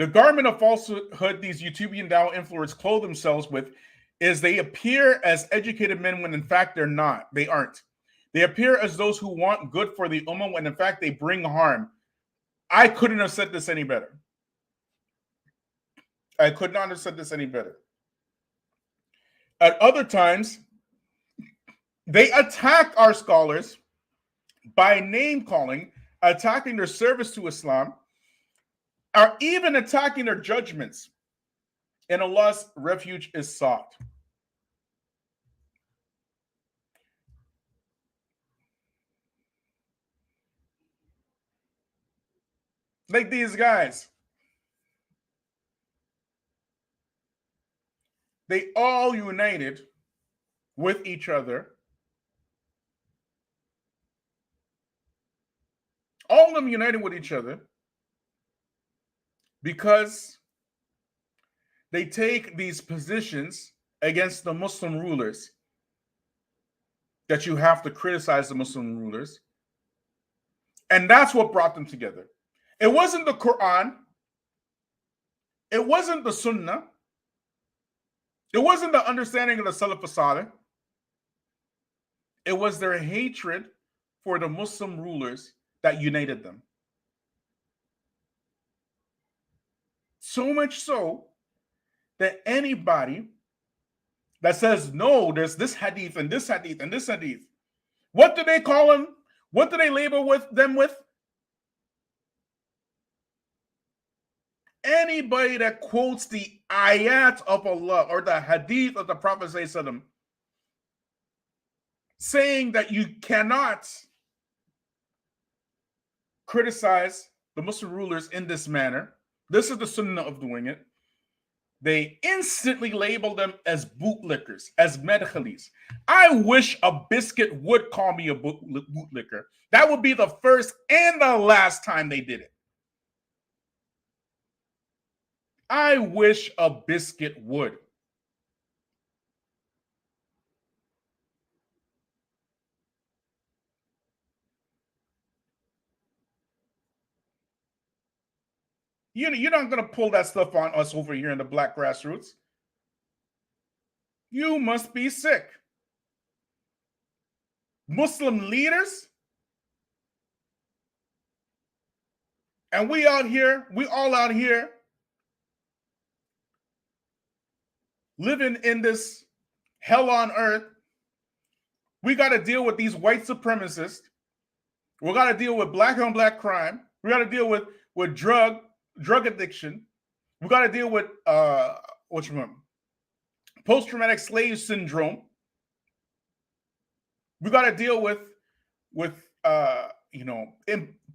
S9: The garment of falsehood these Youtubian dawah influencers clothe themselves with is they appear as educated men when in fact they're not. They aren't. They appear as those who want good for the ummah when in fact they bring harm. I couldn't have said this any better. I could not have said this any better. At other times, they attack our scholars by name calling, attacking their service to Islam, or even attacking their judgments. And Allah's refuge is sought. Like these guys. They all united with each other. All of them united with each other because they take these positions against the Muslim rulers that you have to criticize the Muslim rulers. And that's what brought them together. It wasn't the Quran. It wasn't the Sunnah. It wasn't the understanding of the Salaf as-Salih. It was their hatred for the Muslim rulers that united them. So much so that anybody that says, no, there's this hadith and this hadith and this hadith, what do they call them? What do they label them with? Anybody that quotes the ayat of Allah or the hadith of the Prophet saying that you cannot criticize the Muslim rulers in this manner, this is the sunnah of doing it, they instantly label them as bootlickers, as medkhalis. I wish a biscuit would call me a bootlicker. That would be the first and the last time they did it. I wish a biscuit would. You're not going to pull that stuff on us over here in the black grassroots. You must be sick. Muslim leaders, and we all out here living in this hell on earth. We got to deal with these white supremacists. We got to deal with black on black crime. We got to deal with drug addiction. We got to deal with post-traumatic slave syndrome. We got to deal with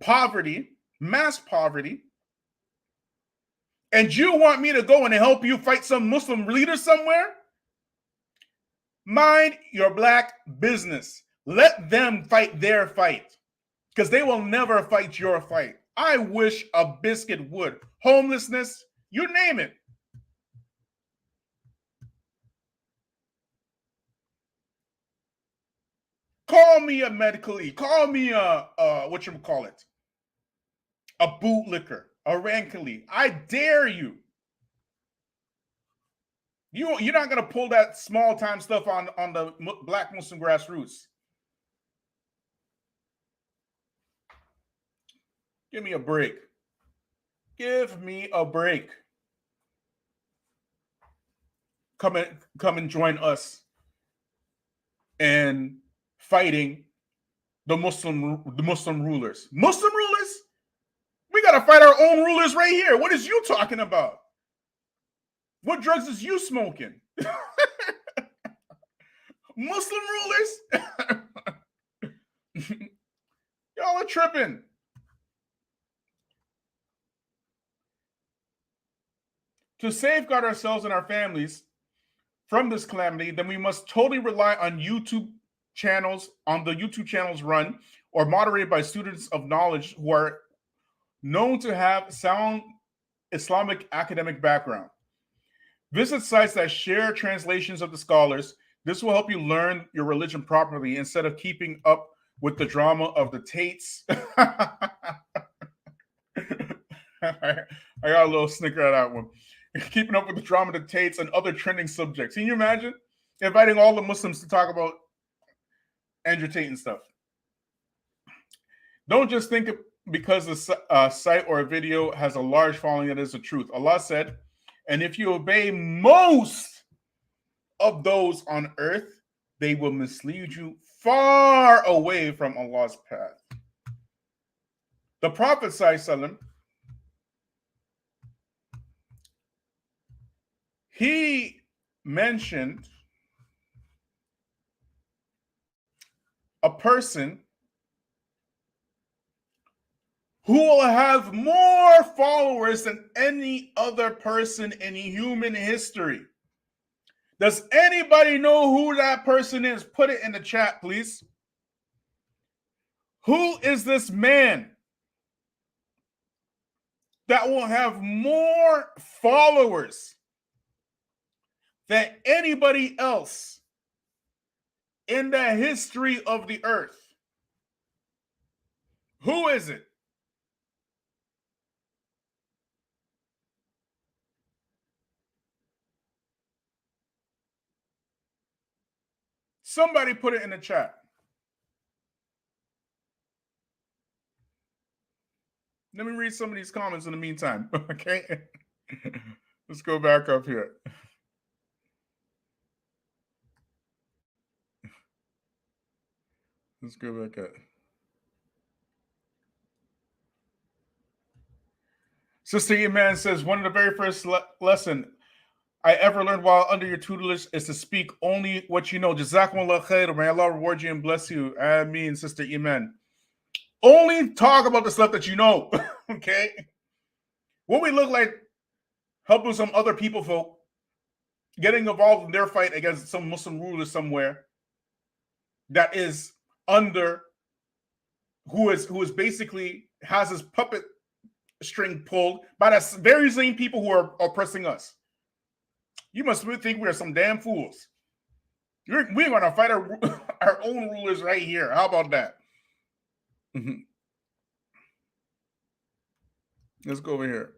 S9: poverty, mass poverty. And you want me to go and help you fight some Muslim leader somewhere? Mind your black business. Let them fight their fight, because they will never fight your fight. I wish a biscuit would. Homelessness, you name it. Call me a medically. Call me a whatchamacallit. A bootlicker. A rankily. I dare you. You're not going to pull that small time stuff on the black Muslim grassroots. Give me a break. Give me a break. Come and join us in fighting the Muslim rulers. Muslim rulers? We got to fight our own rulers right here. What is you talking about? What drugs is you smoking? Muslim rulers? Y'all are tripping. To safeguard ourselves and our families from this calamity, then we must totally rely on YouTube channels, on the YouTube channels run or moderated by students of knowledge who are known to have sound Islamic academic background. Visit sites that share translations of the scholars. This will help you learn your religion properly instead of keeping up with the drama of the Tates. I got a little snicker at that one. Keeping up with the drama debates and other trending subjects. Can you imagine inviting all the Muslims to talk about Andrew Tate and stuff? Don't just think because a site or a video has a large following that is the truth. Allah said, and if you obey most of those on earth, they will mislead you far away from Allah's path. The Prophet ﷺ, he mentioned a person who will have more followers than any other person in human history. Does anybody know who that person is? Put it in the chat, please. Who is this man that will have more followers than anybody else in the history of the earth? Who is it? Somebody put it in the chat. Let me read some of these comments in the meantime, okay? Let's go back up here. Let's go back up. Sister Iman says, one of the very first lesson I ever learned while under your tutelage is to speak only what you know. Jazakumullah khair. May Allah reward you and bless you. Ameen, Sister Iman. Only talk about the stuff that you know, okay? When we look like helping some other people folk, getting involved in their fight against some Muslim ruler somewhere that is under, who is basically has his puppet string pulled by the very same people who are oppressing us. You must think we are some damn fools. We're going to fight our own rulers right here. How about that? Let's go over here.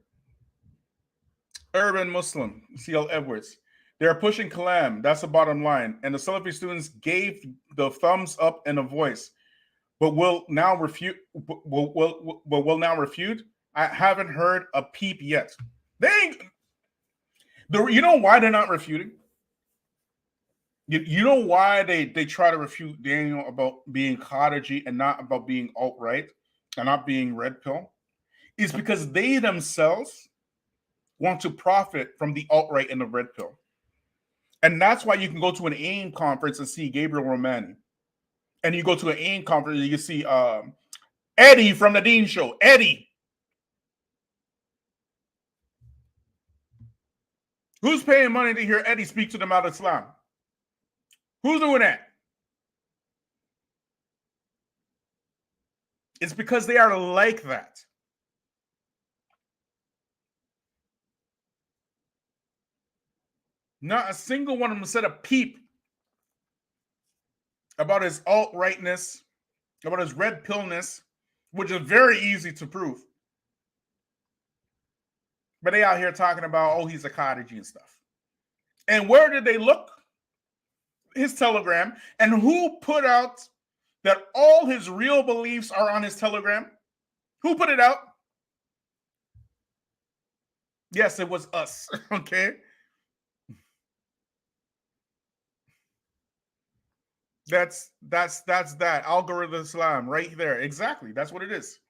S9: Urban Muslim, C.L. Edwards. They're pushing Kalam. That's the bottom line. And the Salafi students gave the thumbs up and a voice, but will now refute. Will now refute. I haven't heard a peep yet. They ain't. You know why they're not refuting? You know why they try to refute Daniel about being cottagey and not about being alt-right and not being red pill? Is because they themselves want to profit from the alt-right and the red pill. And that's why you can go to an AIM conference and see Gabriel Romani. And you go to an AIM conference and you see Eddie from the Dean Show. Eddie. Who's paying money to hear Eddie speak to them about Islam? Who's doing that? It's because they are like that. Not a single one of them said a peep about his alt-rightness, about his red pillness, which is very easy to prove. But they out here talking about, oh, he's a cottagey and stuff. And where did they look? His Telegram. And who put out that all his real beliefs are on his Telegram? Who put it out? Yes, it was us. Okay. That's that. Algorithm Islam right there. Exactly. That's what it is.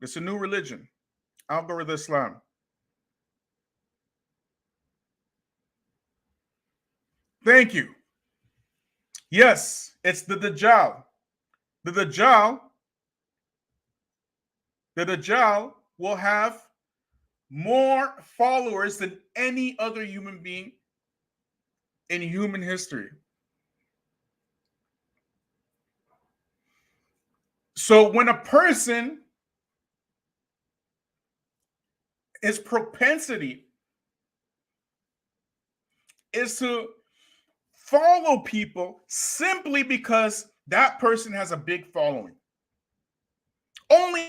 S9: It's a new religion. Algorithm Islam. Thank you. Yes, it's the Dajjal. The Dajjal will have more followers than any other human being in human history. So when a person, his propensity is to follow people simply because that person has a big following. Only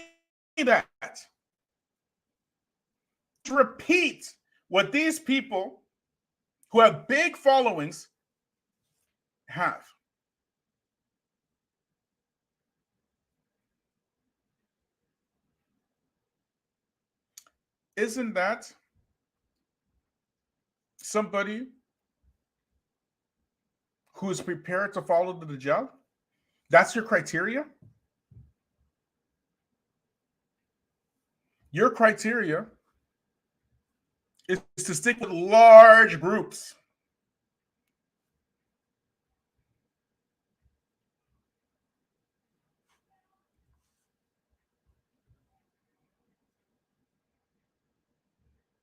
S9: that. repeat what these people who have big followings have. Isn't that somebody who is prepared to follow the Dajjal? That's your criteria? Your criteria is to stick with large groups.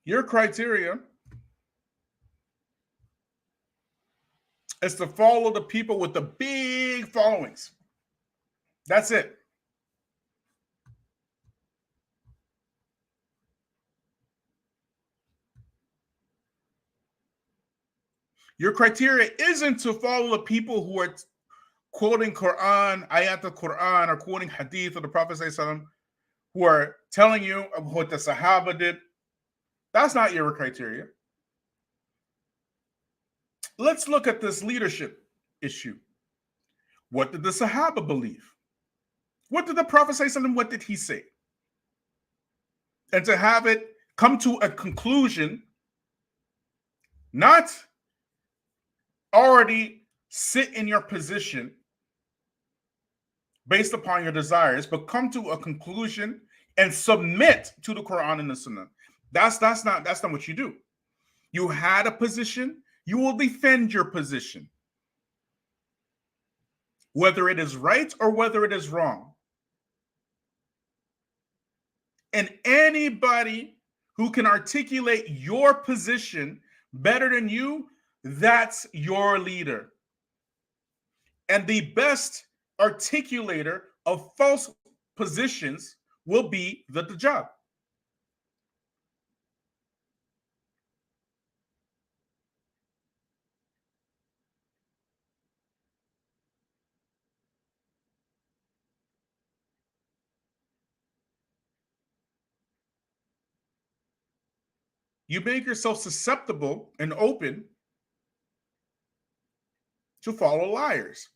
S9: Your criteria is to follow the people with the big followings. That's it. Your criteria isn't to follow the people who are quoting Quran, ayat al-Quran, or quoting hadith of the Prophet ﷺ, who are telling you what the Sahaba did. That's not your criteria. Let's look at this leadership issue. What did the Sahaba believe? What did the Prophet ﷺ, what did he say? And to have it come to a conclusion, not already sit in your position based upon your desires, but come to a conclusion and submit to the Quran and the Sunnah. That's not what you do. You had a position, you will defend your position, whether it is right or whether it is wrong. And anybody who can articulate your position better than you, that's your leader. And the best articulator of false positions will be the Dajjal. You make yourself susceptible and open to follow liars.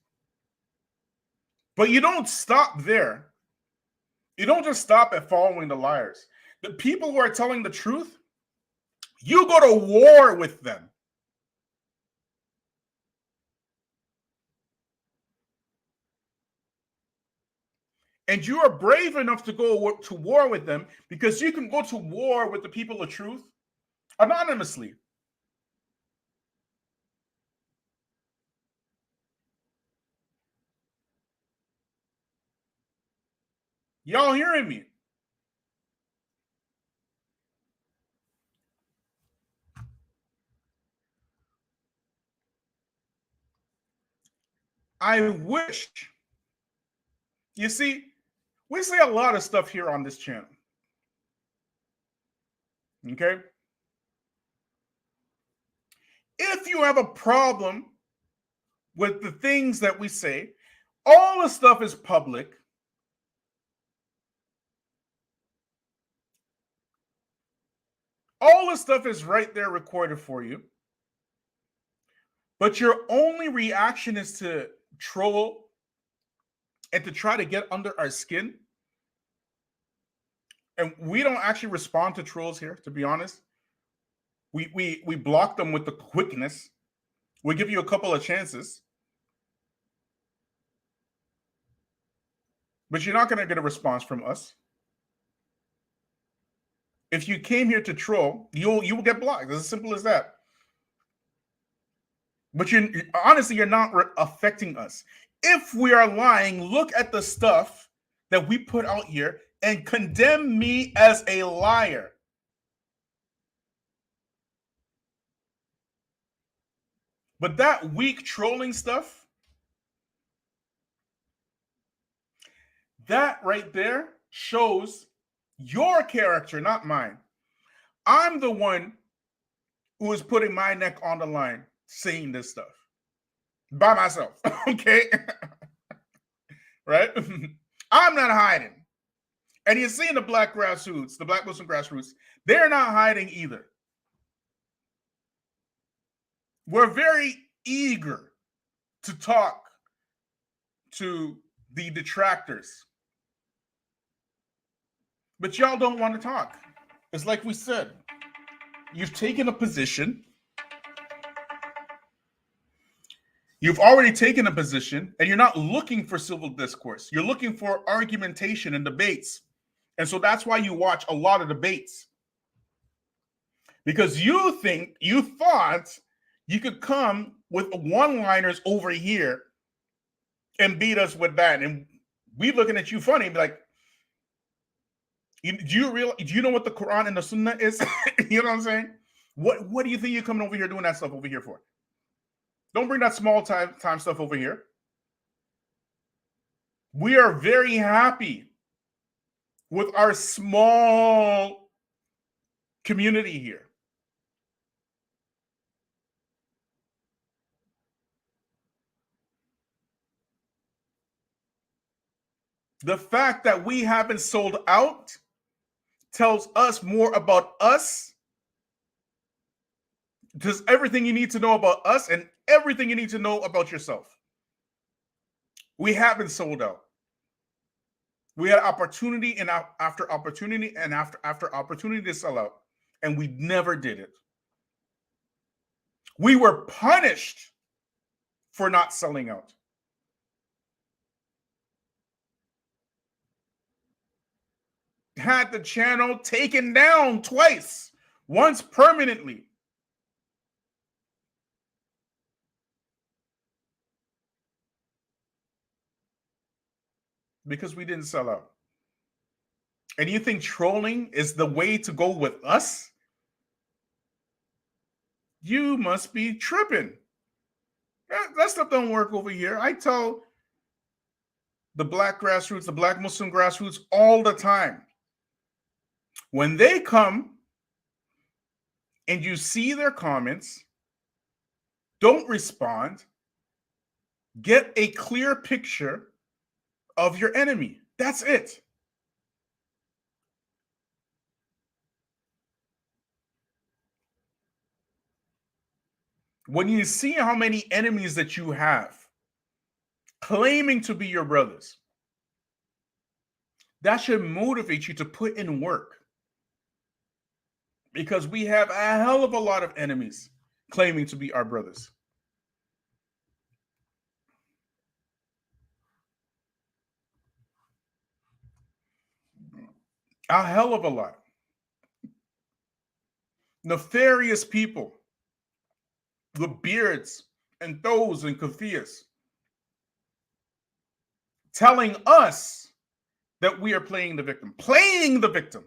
S9: But you don't stop there. You don't just stop at following the liars. The people who are telling the truth, you go to war with them. And you are brave enough to go to war with them because you can go to war with the people of truth anonymously. Y'all hearing me? I wish, you see, we say a lot of stuff here on this channel. Okay? If you have a problem with the things that we say, all the stuff is public. All the stuff is right there recorded for you. But your only reaction is to troll and to try to get under our skin. And we don't actually respond to trolls here, to be honest. We block them with the quickness. We give you a couple of chances. But you're not going to get a response from us. If you came here to troll, you will get blocked. It's as simple as that. But honestly, you're not affecting us. If we are lying, look at the stuff that we put out here and condemn me as a liar. But that weak trolling stuff, that right there shows your character, not mine. I'm the one who is putting my neck on the line saying this stuff by myself. Okay? Right? I'm not hiding. And you're seeing the black grassroots, the black Muslim grassroots, they're not hiding either. We're very eager to talk to the detractors. But y'all don't want to talk. It's like we said, you've taken a position. You've already taken a position, and you're not looking for civil discourse. You're looking for argumentation and debates. And so that's why you watch a lot of debates. Because you thought you could come with one-liners over here and beat us with that. And we looking at you funny, like, do you know what the Quran and the Sunnah is? You know what I'm saying? What do you think you're coming over here doing that stuff over here for? Don't bring that small time stuff over here. We are very happy with our small community here. The fact that we haven't sold out tells us more about us. Just everything you need to know about us and everything you need to know about yourself. We haven't sold out. We had opportunity and after opportunity and after opportunity to sell out, and we never did it. We were punished for not selling out. Had the channel taken down twice, once permanently. Because we didn't sell out. And you think trolling is the way to go with us? You must be tripping. That stuff don't work over here. I tell the black grassroots, the black Muslim grassroots all the time. When they come and you see their comments, don't respond. Get a clear picture of your enemy. That's it. When you see how many enemies that you have claiming to be your brothers, that should motivate you to put in work. Because we have a hell of a lot of enemies claiming to be our brothers. A hell of a lot. Nefarious people with beards and toes and kafiyas telling us that we are playing the victim,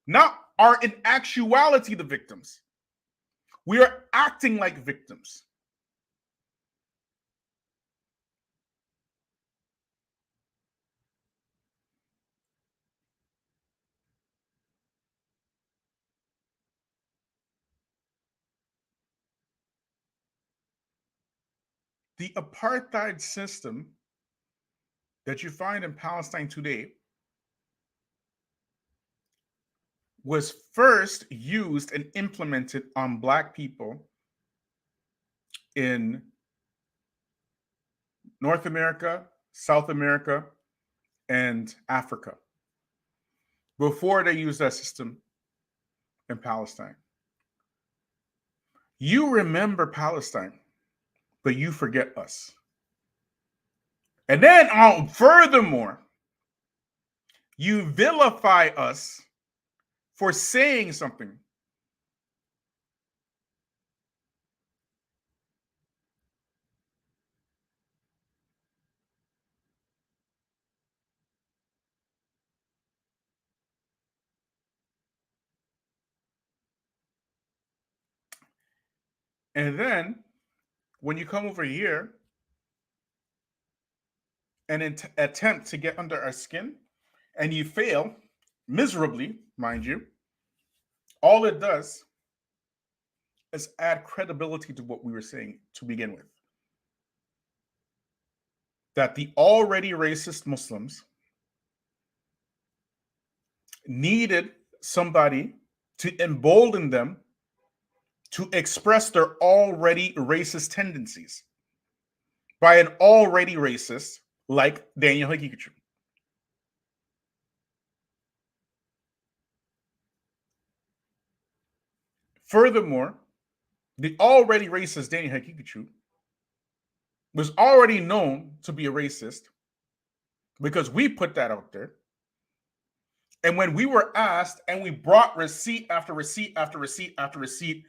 S9: not are in actuality the victims. We are acting like victims. The apartheid system that you find in Palestine today was first used and implemented on Black people in North America, South America, and Africa before they used that system in Palestine. You remember Palestine, but you forget us. And then, furthermore, you vilify us for saying something. And then, when you come over here and attempt to get under our skin, and you fail miserably, mind you, all it does is add credibility to what we were saying to begin with. That the already racist Muslims needed somebody to embolden them to express their already racist tendencies by an already racist like Daniel Hypocrisy. Furthermore, the already racist Daniel Hypocrisy was already known to be a racist because we put that out there. And when we were asked and we brought receipt after receipt after receipt after receipt,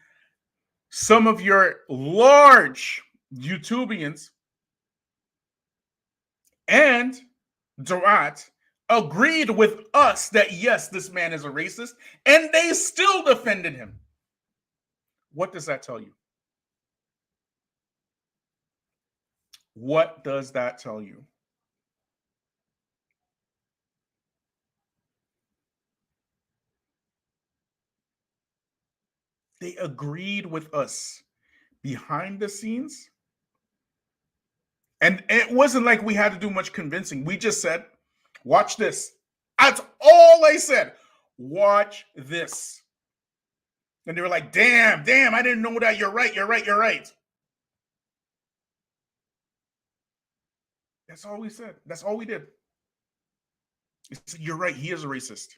S9: some of your large Youtubians and Durat agreed with us that yes, this man is a racist, and they still defended him. What does that tell you? What does that tell you? They agreed with us behind the scenes. And it wasn't like we had to do much convincing. We just said, watch this. That's all they said. Watch this. And they were like, damn, I didn't know that. You're right. That's all we said. That's all we did. You're right. He is a racist.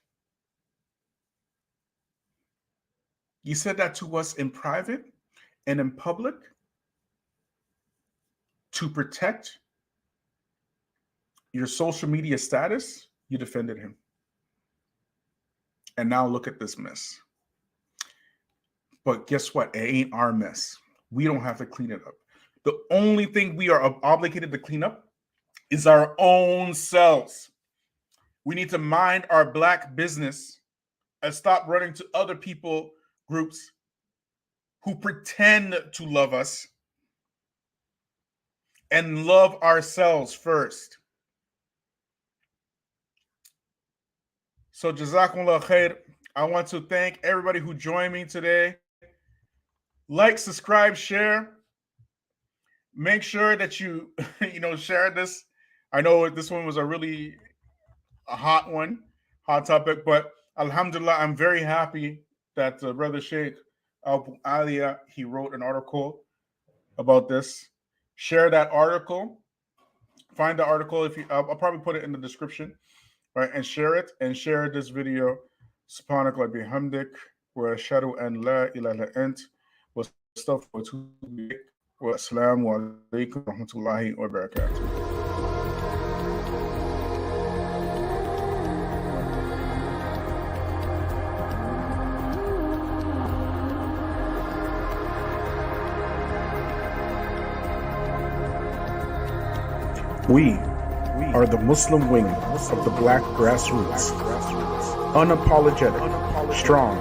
S9: You said that to us in private and in public to protect your social media status. You defended him. And now look at this mess. But guess what? It ain't our mess. We don't have to clean it up. The only thing we are obligated to clean up is our own selves. We need to mind our black business and stop running to other people, groups who pretend to love us, and love ourselves first. So Jazakumullah khair. I want to thank everybody who joined me today. Like, subscribe, share. Make sure that you, share this. I know this one was a hot one, hot topic, but alhamdulillah, I'm very happy that Brother Sheikh Aaliyah, he wrote an article about this. Share that article. Find the article. I'll probably put it in the description, right? And share it. And share this video. Subhanak wa bihamdik wa ashhadu an la ilaha illa ant wa astaghfiruka wa assalamu alaikum wa rahmatullahi wa barakatuh. We are the Muslim wing of the black grassroots. Unapologetic, strong,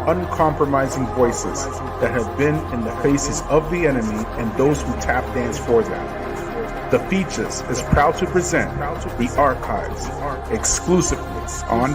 S9: uncompromising voices that have been in the faces of the enemy and those who tap dance for them. The Feachaz is proud to present the archives exclusively on